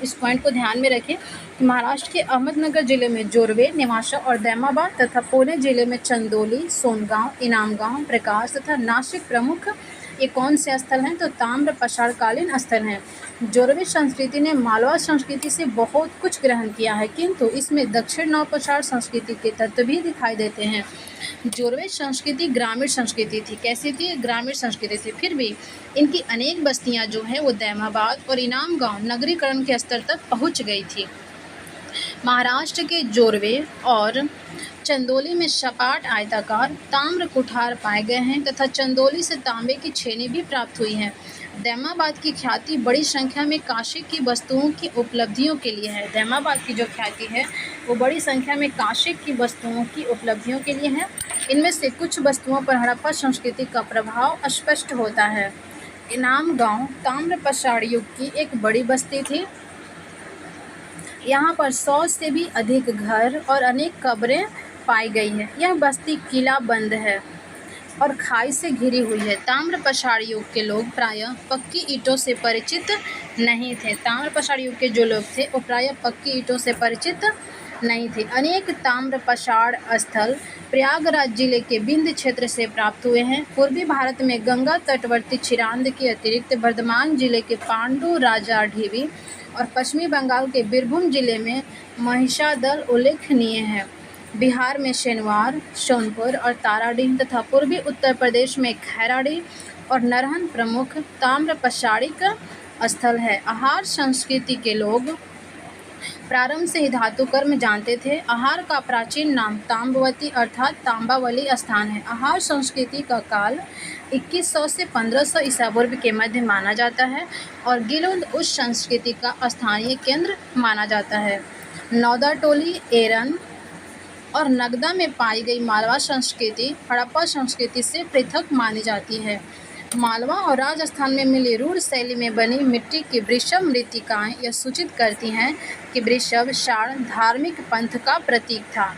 इस पॉइंट को ध्यान में रखें कि महाराष्ट्र के अहमदनगर जिले में जोरवे, नेवासा और दैमाबाद तथा पुणे जिले में चंदोली, सोनगांव, इनामगांव, प्रकाश तथा नासिक प्रमुख ये कौन से स्थल हैं? तो ताम्र पषाणकालीन स्थल हैं। जोरवे संस्कृति ने मालवा संस्कृति से बहुत कुछ ग्रहण किया है, किंतु इसमें दक्षिण नवपाषाण संस्कृति के तत्व भी दिखाई देते हैं। जोरवे संस्कृति ग्रामीण संस्कृति थी। कैसी थी? ग्रामीण संस्कृति थी। फिर भी इनकी अनेक बस्तियां जो है वो दैमाबाद और इनाम गांव नगरीकरण के स्तर तक पहुंच गई थी। महाराष्ट्र के जोरवे और चंदोली में सपाट आयताकार ताम्र कुठार पाए गए हैं तथा चंदोली से तांबे की छेनी भी प्राप्त हुई हैं। दैमाबाद की ख्याति बड़ी संख्या में कांस्य की वस्तुओं की उपलब्धियों के लिए है। दैमाबाद की जो ख्याति है वो बड़ी संख्या में कांस्य की वस्तुओं की उपलब्धियों के लिए है। इनमें से कुछ वस्तुओं पर हड़प्पा संस्कृति का प्रभाव स्पष्ट होता है। इनाम गांव ताम्र पषाण युग की एक बड़ी बस्ती थी। यहाँ पर 100 से भी अधिक घर और अनेक कब्रें पाई गई है। यह बस्ती किला बंद है और खाई से घिरी हुई है। ताम्र पषाण युग के लोग प्रायः पक्की ईंटों से परिचित नहीं थे। ताम्र पषाण युग के जो लोग थे वो प्रायः पक्की ईंटों से परिचित नहीं थे। अनेक ताम्र पषाण स्थल प्रयागराज जिले के विंध्य क्षेत्र से प्राप्त हुए हैं। पूर्वी भारत में गंगा तटवर्ती चिरांद के अतिरिक्त वर्धमान जिले के पांडु राजा ढीवी और पश्चिमी बंगाल के बीरभूम जिले में महिषादल उल्लेखनीय है। बिहार में शेनवार, सोनपुर और ताराडीह तथा पूर्वी उत्तर प्रदेश में खैराडी और नरहन प्रमुख ताम्र पषाणिक स्थल है। आहार संस्कृति के लोग प्रारंभ से ही धातु कर्म जानते थे। आहार का प्राचीन नाम ताम्बवती अर्थात तांबावली स्थान है। आहार संस्कृति का काल 2100 से 1500 ईसा पूर्व के मध्य माना जाता है और गिलुंद उस संस्कृति का स्थानीय केंद्र माना जाता है। नौदा टोली, एरन और नगदा में पाई गई मालवा संस्कृति हड़प्पा संस्कृति से पृथक मानी जाती है। मालवा और राजस्थान में मिली रूढ़ शैली में बनी मिट्टी की वृषभ मृत्तिकाएं यह सूचित करती हैं कि वृषभ शाण धार्मिक पंथ का प्रतीक था।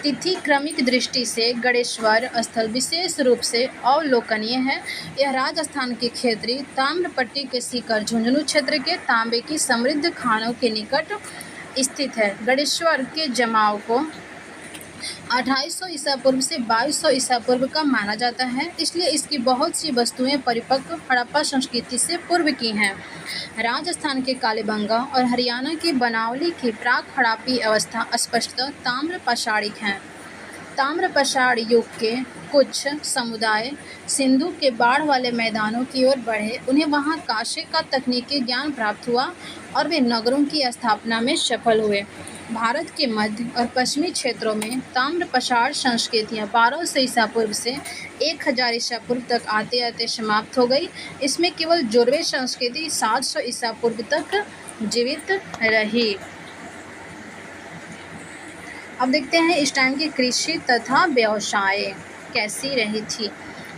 तिथि क्रमिक दृष्टि से गणेश्वर स्थल विशेष रूप से अवलोकनीय है। यह राजस्थान के क्षेत्रीय ताम्रपट्टी के सीकर झुंझुनू क्षेत्र के तांबे की समृद्ध खानों के निकट स्थित है। गणेश्वर के जमाव को 2800 ईसा पूर्व से 2200 ईसा पूर्व का माना जाता है, इसलिए इसकी बहुत सी वस्तुएं परिपक्व हड़प्पा संस्कृति से पूर्व की हैं। राजस्थान के कालीबंगा और हरियाणा की बनावली की प्राक हड़प्पी अवस्था स्पष्टतः ताम्र पाषाणिक है। ताम्र पाषाण युग के कुछ समुदाय सिंधु के बाढ़ वाले मैदानों की ओर बढ़े, उन्हें वहां कांसे का तकनीकी ज्ञान प्राप्त हुआ और वे नगरों की स्थापना में सफल हुए। भारत के मध्य और पश्चिमी क्षेत्रों में ताम्र पाषाण संस्कृतियाँ 1200 ईसा पूर्व से 1000 ईसा पूर्व तक आते आते समाप्त हो गई। इसमें केवल जोरवे संस्कृति 700 ईसा पूर्व तक जीवित रही। अब देखते हैं इस टाइम की कृषि तथा व्यवसाय कैसी रही थी।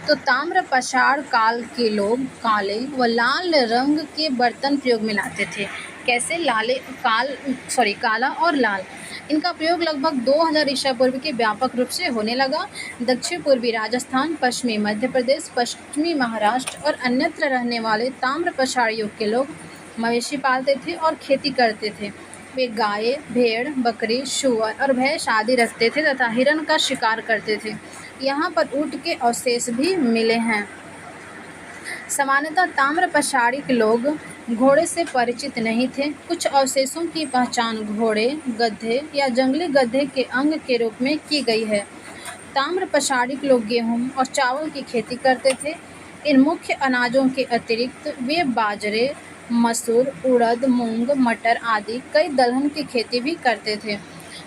तो ताम्र पाषाण काल के लोग काले व लाल रंग के बर्तन प्रयोग में लाते थे। कैसे? काला और लाल। इनका प्रयोग लगभग 2000 ईसा पूर्व के व्यापक रूप से होने लगा। दक्षिण पूर्वी राजस्थान, पश्चिमी मध्य प्रदेश, पश्चिमी महाराष्ट्र और अन्यत्र रहने वाले ताम्र पाषाण युग के लोग मवेशी पालते थे और खेती करते थे। वे गाय, भेड़, बकरी, सूअर और भैंस आदि रखते थे तथा हिरण का शिकार करते थे। यहाँ पर ऊँट के अवशेष भी मिले हैं। सामान्यतः ताम्र पाषाणिक लोग घोड़े से परिचित नहीं थे। कुछ अवशेषों की पहचान घोड़े, गधे या जंगली गधे के अंग के रूप में की गई है। ताम्र पाषाणिक लोग गेहूं और चावल की खेती करते थे। इन मुख्य अनाजों के अतिरिक्त वे बाजरे, मसूर, उड़द, मूंग, मटर आदि कई दलहन की खेती भी करते थे।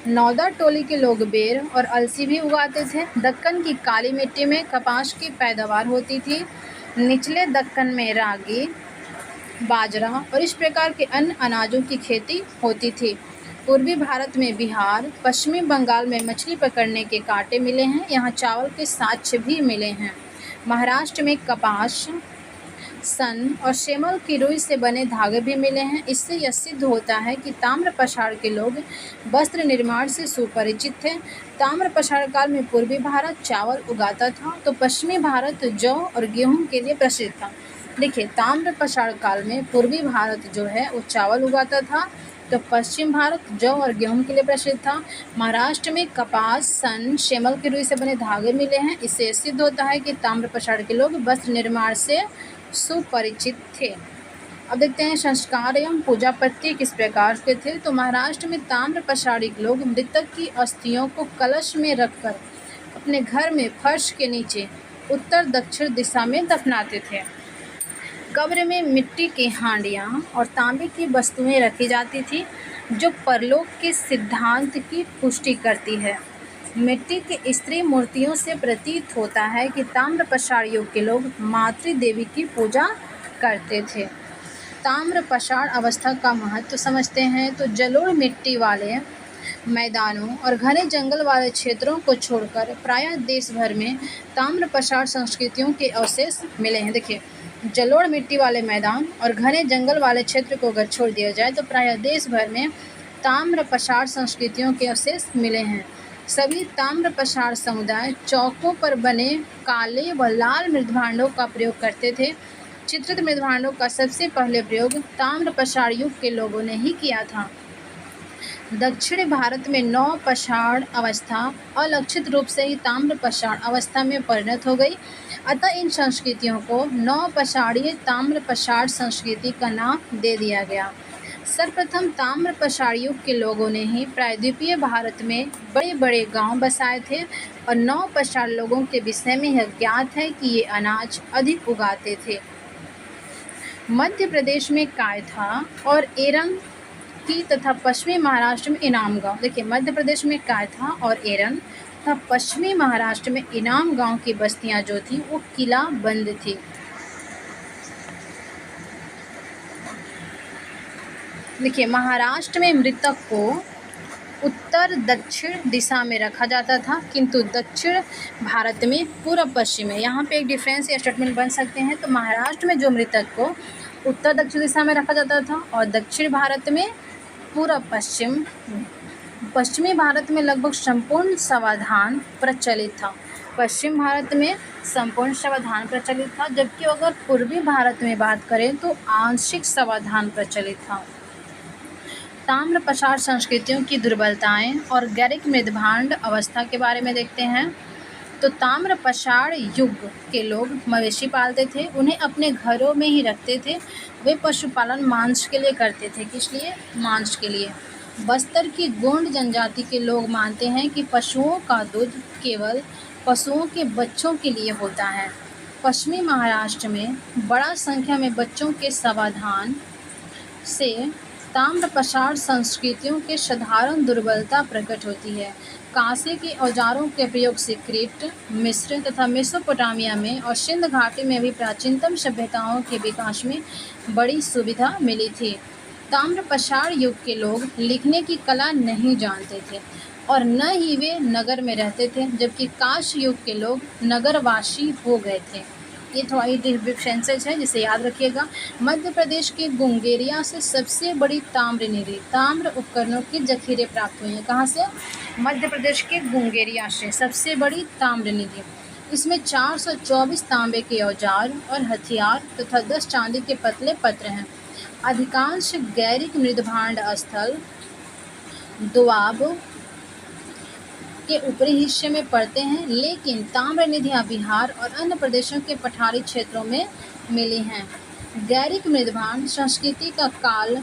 नौदा टोली के लोग बेर और अलसी भी उगाते थे। दक्कन की काली मिट्टी में कपास की पैदावार होती थी। निचले दक्कन में रागी, बाजरा और इस प्रकार के अन्य अनाजों की खेती होती थी। पूर्वी भारत में बिहार, पश्चिमी बंगाल में मछली पकड़ने के कांटे मिले हैं। यहाँ चावल के साक्ष्य भी मिले हैं। महाराष्ट्र में कपास, सन और शेमल की रुई से बने धागे भी मिले हैं। इससे यह सिद्ध होता है कि ताम्र पाषाण के लोग वस्त्र निर्माण से सुपरिचित थे। ताम्र पाषाण काल में पूर्वी भारत चावल उगाता था तो पश्चिमी भारत जौ और गेहूं के लिए प्रसिद्ध था। देखिए, ताम्र पाषाण काल में पूर्वी भारत जो है वो चावल उगाता था तो पश्चिम भारत जौ और गेहूं के लिए प्रसिद्ध था। महाराष्ट्र में कपास, सन, शेमल की रुई से बने धागे मिले हैं। इससे सिद्ध होता है कि ताम्र पाषाण के लोग वस्त्र निर्माण से सुपरिचित थे। अब देखते हैं संस्कार एवं पूजा पद्धति किस प्रकार के थे। तो महाराष्ट्र में ताम्र पाषाणिक लोग मृतक की अस्थियों को कलश में रखकर अपने घर में फर्श के नीचे उत्तर दक्षिण दिशा में दफनाते थे। कब्र में मिट्टी की हांडियाँ और तांबे की वस्तुएं रखी जाती थी जो परलोक के सिद्धांत की पुष्टि करती है। मिट्टी की स्त्री मूर्तियों से प्रतीत होता है कि ताम्र पाषाण युग के लोग मातृ देवी की पूजा करते थे। ताम्र पाषाण अवस्था का महत्व समझते हैं तो जलोढ़ मिट्टी वाले मैदानों और घने जंगल वाले क्षेत्रों को छोड़कर प्रायः देश भर में ताम्र पाषाण संस्कृतियों के अवशेष मिले हैं। देखिए, जलोढ़ मिट्टी वाले मैदान और घने जंगल वाले क्षेत्र को अगर छोड़ दिया जाए तो प्रायः देश भर में ताम्र पाषाण संस्कृतियों के अवशेष मिले हैं। सभी ताम्र पाषाण समुदाय चौकों पर बने काले व लाल मृदभांडों का प्रयोग करते थे। चित्रित मृदभांडों का सबसे पहले प्रयोग ताम्र पाषाण युग के लोगों ने ही किया था। दक्षिणी भारत में नौ पाषाण अवस्था अलक्षित रूप से ही ताम्र पाषाण अवस्था में परिणत हो गई। अतः इन संस्कृतियों को नौ पाषाणीय ताम्र पाषाण संस्कृति का नाम दे दिया गया। सर्वप्रथम ताम्र पाषाण युग के लोगों ने ही प्रायद्वीपीय भारत में बड़े बड़े गांव बसाए थे और नौ पाषाण लोगों के विषय में यह ज्ञात है कि ये अनाज अधिक उगाते थे। मध्य प्रदेश में कायथा और एरन की तथा पश्चिमी महाराष्ट्र में इनाम गांव। देखिए, मध्य प्रदेश में कायथा और एरन तथा पश्चिमी महाराष्ट्र में इनाम गांव की बस्तियां जो थी वो किला बंद थी। देखिए, महाराष्ट्र में मृतक को उत्तर दक्षिण दिशा में रखा जाता था, किंतु दक्षिण भारत में पूर्व पश्चिम में। यहाँ पे एक डिफरेंस या स्टेटमेंट बन सकते हैं। तो महाराष्ट्र में जो मृतक को उत्तर दक्षिण दिशा में रखा जाता था और दक्षिण भारत में पूर्व पश्चिम पश्चिमी भारत में लगभग संपूर्ण समाधान प्रचलित था। पश्चिम भारत में संपूर्ण समाधान प्रचलित था, जबकि अगर पूर्वी भारत में बात करें तो आंशिक समाधान प्रचलित था। ताम्र पसार संस्कृतियों की दुर्बलताएं और गैरिक मृदभांड अवस्था के बारे में देखते हैं। तो ताम्र पसार युग के लोग मवेशी पालते थे, उन्हें अपने घरों में ही रखते थे। वे पशुपालन मांस के लिए करते थे। किस लिए? मांस के लिए। बस्तर की गोंड जनजाति के लोग मानते हैं कि पशुओं का दूध केवल पशुओं के बच्चों के लिए होता है। पश्चिमी महाराष्ट्र में बड़ा संख्या में बच्चों के समाधान से ताम्र पसार संस्कृतियों के साधारण दुर्बलता प्रकट होती है। कांसे के औजारों के प्रयोग से क्रीट, मिस्र तथा मेसोपोटामिया में और सिंध घाटी में भी प्राचीनतम सभ्यताओं के विकास में बड़ी सुविधा मिली थी। ताम्र पसार युग के लोग लिखने की कला नहीं जानते थे और न ही वे नगर में रहते थे, जबकि कांस्य युग के लोग नगरवासी हो गए थे। ये थोड़ी डिफरेंसेज है जिसे याद रखिएगा। मध्य प्रदेश के गुंगेरिया से सबसे बड़ी ताम्र निधि ताम्र उपकरणों के जखीरे प्राप्त हुए हैं। कहाँ से? मध्य प्रदेश के गुंगेरिया से सबसे बड़ी ताम्र निधि। इसमें 424 तांबे के औजार और हथियार तथा 10 चांदी के पतले पत्र हैं। अधिकांश गैरिक मृदभांड स्थल दोआब के ऊपरी हिस्से में पड़ते हैं, लेकिन ताम्र निधियां बिहार और अन्य प्रदेशों के पठारी क्षेत्रों में मिली हैं। गैरिक मृदभांड संस्कृति का काल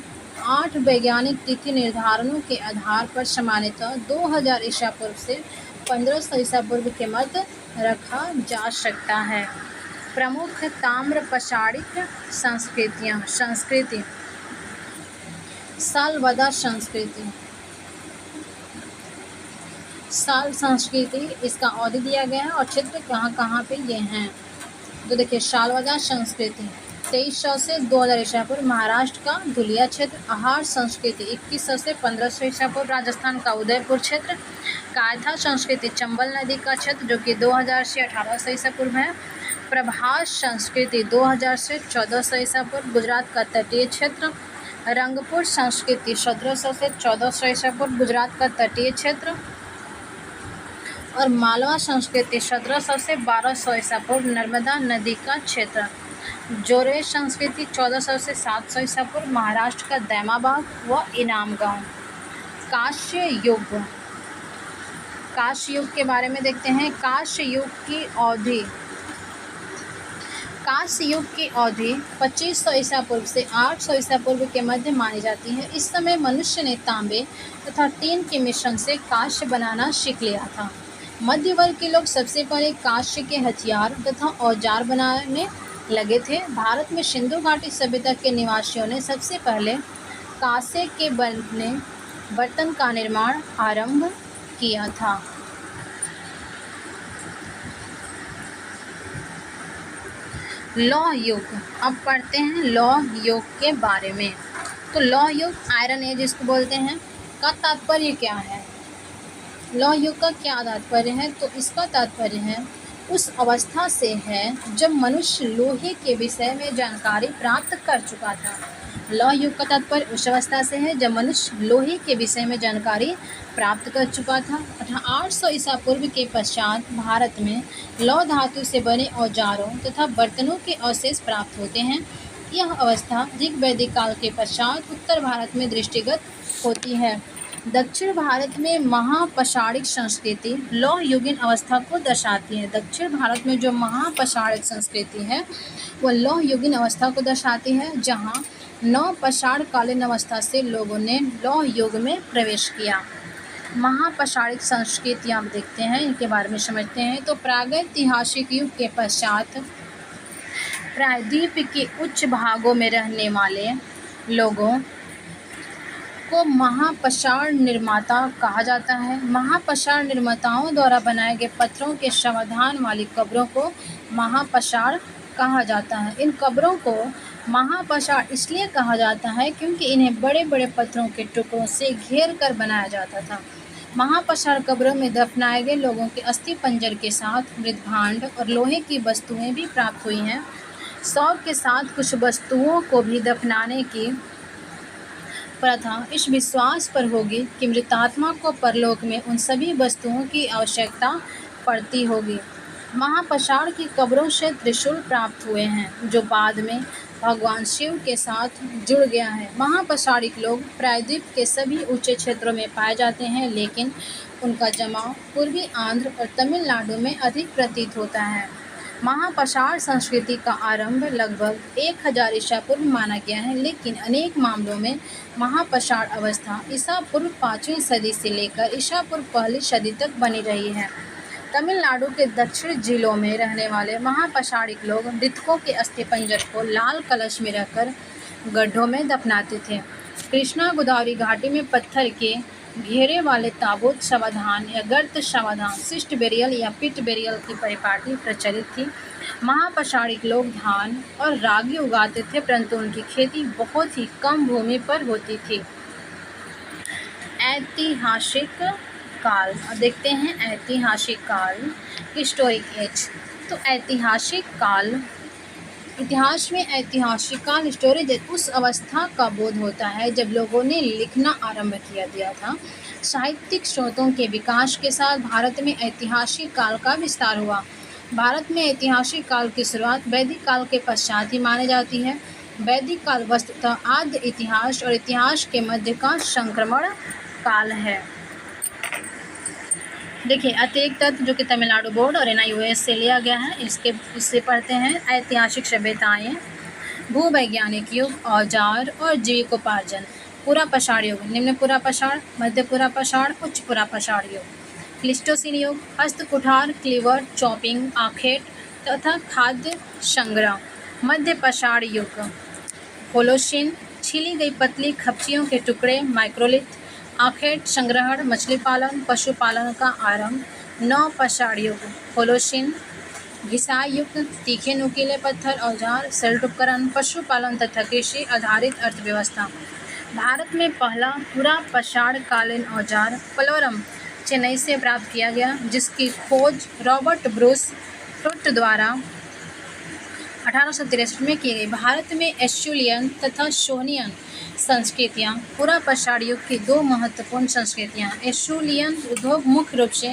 8 वैज्ञानिक तिथि निर्धारणों के आधार पर सामान्यतः 2000 ईसा पूर्व से 1500 ईसा पूर्व के मध्य रखा जा सकता है। प्रमुख ताम्र पसारिक संस्कृति सालवदा संस्कृति। साल संस्कृति इसका अवधि दिया गया है और क्षेत्र कहाँ पे ये हैं। तो देखिए, शालवदा संस्कृति 2300 से 2000 ईसा पूर्व महाराष्ट्र का धुलिया क्षेत्र। आहार संस्कृति 2100 से 1500 ईसा पूर्व राजस्थान का उदयपुर क्षेत्र। कायथा संस्कृति चंबल नदी का क्षेत्र जो कि 2000 से 1800 ईसा पूर्व है। प्रभास संस्कृति 2000 से 1400 ईसा पूर्व गुजरात का तटीय क्षेत्र। रंगपुर संस्कृति 1700 से 1400 ईसा पूर्व गुजरात का तटीय क्षेत्र। और मालवा संस्कृति 1700 से 1200 ईसा पूर्व नर्मदा नदी का क्षेत्र। जोरे संस्कृति 1400 से 700 ईसा पूर्व महाराष्ट्र का दैमाबाद व इनाम गांव। कांस्य युग के बारे में देखते हैं। कांस्य युग की अवधि 2500 ईसा पूर्व से 800 ईसा पूर्व के मध्य मानी जाती है। इस समय मनुष्य ने तांबे तथा टीन के मिश्रण से कांस्य बनाना सीख लिया था। मध्य वर्ग के लोग सबसे पहले कांस्य के हथियार तथा औजार बनाने लगे थे। भारत में सिंधु घाटी सभ्यता के निवासियों ने सबसे पहले कांसे के बने बर्तन का निर्माण आरंभ किया था। लौह युग। अब पढ़ते हैं लौह युग के बारे में। तो लौह युग, आयरन एज इसको बोलते हैं, का तात्पर्य क्या है? लौह युग का क्या तात्पर्य है? तो इसका तात्पर्य है उस अवस्था से है जब मनुष्य लोहे के विषय में जानकारी प्राप्त कर चुका था। लौह युग का तात्पर्य उस अवस्था से है जब मनुष्य लोहे के विषय में जानकारी प्राप्त कर चुका था। 800 ईसा पूर्व के पश्चात भारत में लौह धातु से बने औजारों तथा बर्तनों के अवशेष प्राप्त होते हैं। यह अवस्था ऋग वैदिक काल के पश्चात उत्तर भारत में दृष्टिगत होती है। दक्षिण भारत में महापसारिक संस्कृति लौह युगीन अवस्था को दर्शाती है। दक्षिण भारत में जो महापसारिक संस्कृति है वह लौह युगीन अवस्था को दर्शाती है, जहाँ नवपसार कालीन अवस्था से लोगों ने लौह युग में प्रवेश किया। महापसारिक संस्कृतियाँ आप देखते हैं, इनके बारे में समझते हैं। तो प्रागैतिहासिक युग के पश्चात प्रायद्वीप के उच्च भागों में रहने वाले लोगों को महापसार निर्माता कहा जाता है। महापसार निर्माताओं द्वारा बनाए गए पत्थरों के समाधान वाली कब्रों को महापसार कहा जाता है। इन कब्रों को महापसार इसलिए कहा जाता है क्योंकि इन्हें बड़े बड़े पत्थरों के टुकड़ों से घेर कर बनाया जाता था। महापसार कब्रों में दफनाए गए लोगों के अस्थि पंजर के साथ मृदभांड और लोहे की वस्तुएं भी प्राप्त हुई हैं। शव के साथ कुछ वस्तुओं को भी दफनाने की प्रथा इस विश्वास पर होगी कि मृतात्मा को परलोक में उन सभी वस्तुओं की आवश्यकता पड़ती होगी। महापाषाण की कब्रों से त्रिशूल प्राप्त हुए हैं जो बाद में भगवान शिव के साथ जुड़ गया है। महापाषाणिक लोग प्रायद्वीप के सभी ऊंचे क्षेत्रों में पाए जाते हैं, लेकिन उनका जमाव पूर्वी आंध्र और तमिलनाडु में अधिक प्रतीत होता है। महापाषाण संस्कृति का आरंभ लगभग 1000 ईसा पूर्व माना गया है, लेकिन अनेक मामलों में महापाषाण अवस्था ईसा पूर्व 5वीं सदी से लेकर ईसा पूर्व 1ली सदी तक बनी रही है। तमिलनाडु के दक्षिण जिलों में रहने वाले महापाषाणिक लोग मृतकों के अस्थिपंजर को लाल कलश में रखकर गड्ढों में दफनाते थे। कृष्णा गोदावरी घाटी में पत्थर के घेरे वाले ताबूत शवाधान या गर्त शवाधान, सिस्ट बेरियल या पिट बेरियल की परिपाटी प्रचलित थी। महापाषाणिक लोग धान और रागी उगाते थे, परंतु उनकी खेती बहुत ही कम भूमि पर होती थी। ऐतिहासिक काल, अब देखते हैं ऐतिहासिक काल, हिस्टोरिक एज। तो ऐतिहासिक काल, इतिहास में ऐतिहासिक काल स्टोरेज उस अवस्था का बोध होता है जब लोगों ने लिखना आरंभ किया दिया था। साहित्यिक स्रोतों के विकास के साथ भारत में ऐतिहासिक काल का विस्तार हुआ। भारत में ऐतिहासिक काल की शुरुआत वैदिक काल के पश्चात ही मानी जाती है। वैदिक काल वस्तुतः आद्य इतिहास और इतिहास के मध्य का संक्रमण काल है। देखिए, अतिरिक्त तत्व जो कि तमिलनाडु बोर्ड और NIOS से लिया गया है, इससे पढ़ते हैं ऐतिहासिक सभ्यताएं, भूवैज्ञानिक युग, औजार और जीविकोपार्जन, पुरापाषाण युग, निम्न पुरापाषाण, मध्य पुरापाषाण, उच्च पुरापाषाण युग, प्लीस्टोसीन युग, हस्त कुठार, क्लीवर, चॉपिंग, आखेट तथा खाद्य संग्रह, मध्य पाषाण युग, होलोसिन, छीली गई पतली खपचियों के टुकड़े, माइक्रोलिथ, आखेट, संग्रहण, मछली पालन, पशुपालन का आरंभ, नवपाषाण युग, होलोसिन, घिसाई युग, तीखे नुकीले पत्थर, औजार, सेल्ट उपकरण, पशुपालन तथा कृषि आधारित अर्थव्यवस्था। भारत में पहला पुरापाषाण कालीन औजार पलवरम चेन्नई से प्राप्त किया गया, जिसकी खोज रॉबर्ट ब्रूस टुट द्वारा 1863 में की गई। भारत में एस्चुलियन तथा शोनियन संस्कृतियाँ पुरापाषाण युग की दो महत्वपूर्ण संस्कृतियाँ। एस्चुलियन उद्योग मुख्य रूप से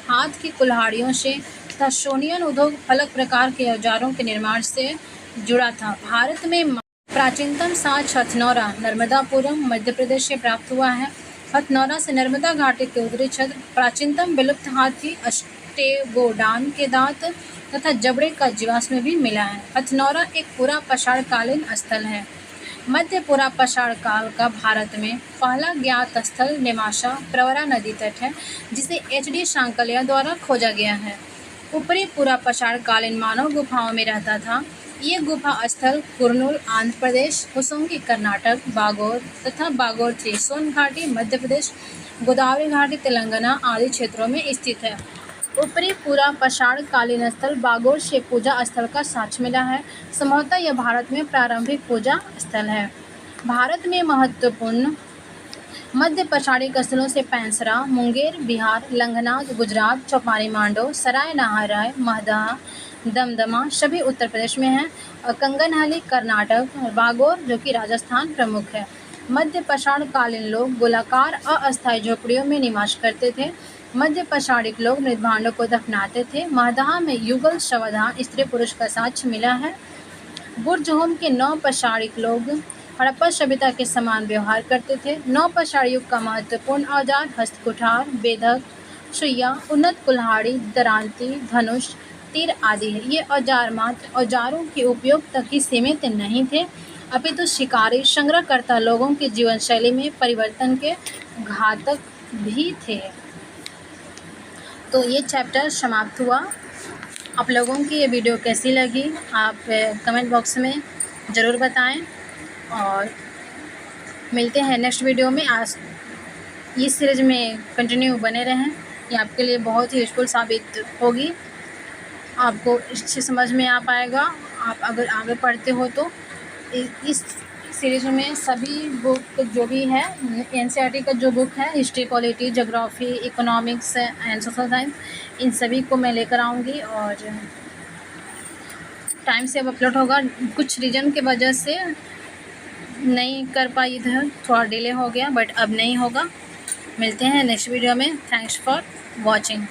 हाथ की कुल्हाड़ियों से तथा शोनियन उद्योग अलग प्रकार के औजारों के निर्माण से जुड़ा था। भारत में प्राचीनतम साक्ष हथनौरा नर्मदापुरम मध्य प्रदेश से प्राप्त हुआ है। हथनौरा से नर्मदा घाटी के उत्तरी क्षेत्र प्राचीनतम विलुप्त हाथी अष्टेगोडान के दांत तथा जबड़े का जीवाश्म भी मिला है। हथनौरा एक पुरापाषाण कालीन स्थल है। मध्य पुरापाषाण काल का भारत में पहला ज्ञात स्थल नेमासा प्रवरा नदी तट है, जिसे HD सांकलिया द्वारा खोजा गया है। ऊपरी पुरापाषाण कालीन मानव गुफाओं में रहता था। ये गुफा स्थल कुर्नूल आंध्र प्रदेश, होसोंगी कर्नाटक, बागोर तथा बागोर थी सोन घाटी मध्य प्रदेश, गोदावरी घाटी तेलंगाना आदि क्षेत्रों में स्थित है। ऊपरी पुरापाषाण कालीन स्थल बागोर से पूजा स्थल का साक्ष्य मिला है। संभवतः यह भारत में प्रारंभिक पूजा स्थल है। भारत में महत्वपूर्ण मध्य पाषाणिक स्थलों से पैंसरा, मुंगेर बिहार, लंगनाद गुजरात, चौपारी मांडो, सराय नाहराय, महदहा, दमदमा सभी उत्तर प्रदेश में हैं, और कंगनहली कर्नाटक, बागोर जो कि राजस्थान प्रमुख है। मध्य पाषाण कालीन लोग गोलाकार अस्थायी झोपड़ियों में निवास करते थे। मध्य पाषाणिक लोग मृतभांडों को दफनाते थे। महदहा में युगल शवाधान स्त्री पुरुष का साक्ष्य मिला है। बुर्जहोम के नवपाषाणिक लोग हड़प्पा सभ्यता के समान व्यवहार करते थे। नवपाषाण युग का महत्वपूर्ण औजार हस्तकुठार, बेधक, सुइया, उन्नत कुल्हाड़ी, दरांती, धनुष, तीर आदि है। ये औजार मात्र औजारों के उपयोग तक ही सीमित नहीं थे, अपितु शिकारी संग्रहकर्ता लोगों की जीवन शैली में परिवर्तन के घातक भी थे। तो ये चैप्टर समाप्त हुआ। आप लोगों की ये वीडियो कैसी लगी आप कमेंट बॉक्स में ज़रूर बताएं, और मिलते हैं नेक्स्ट वीडियो में। आज इस सीरीज में कंटिन्यू बने रहें, ये आपके लिए बहुत ही यूजफुल साबित होगी। आपको इससे समझ में आ पाएगा। आप अगर आगे पढ़ते हो तो इस सीरीज में सभी बुक जो भी है NCERT का जो बुक है history, polity, geography, economics and social science, इन सभी को मैं लेकर आऊँगी और टाइम से अब अपलोड होगा। कुछ रीज़न की वजह से नहीं कर पाई, इधर थोड़ा डिले हो गया, बट अब नहीं होगा। मिलते हैं नेक्स्ट वीडियो में। Thanks for watching.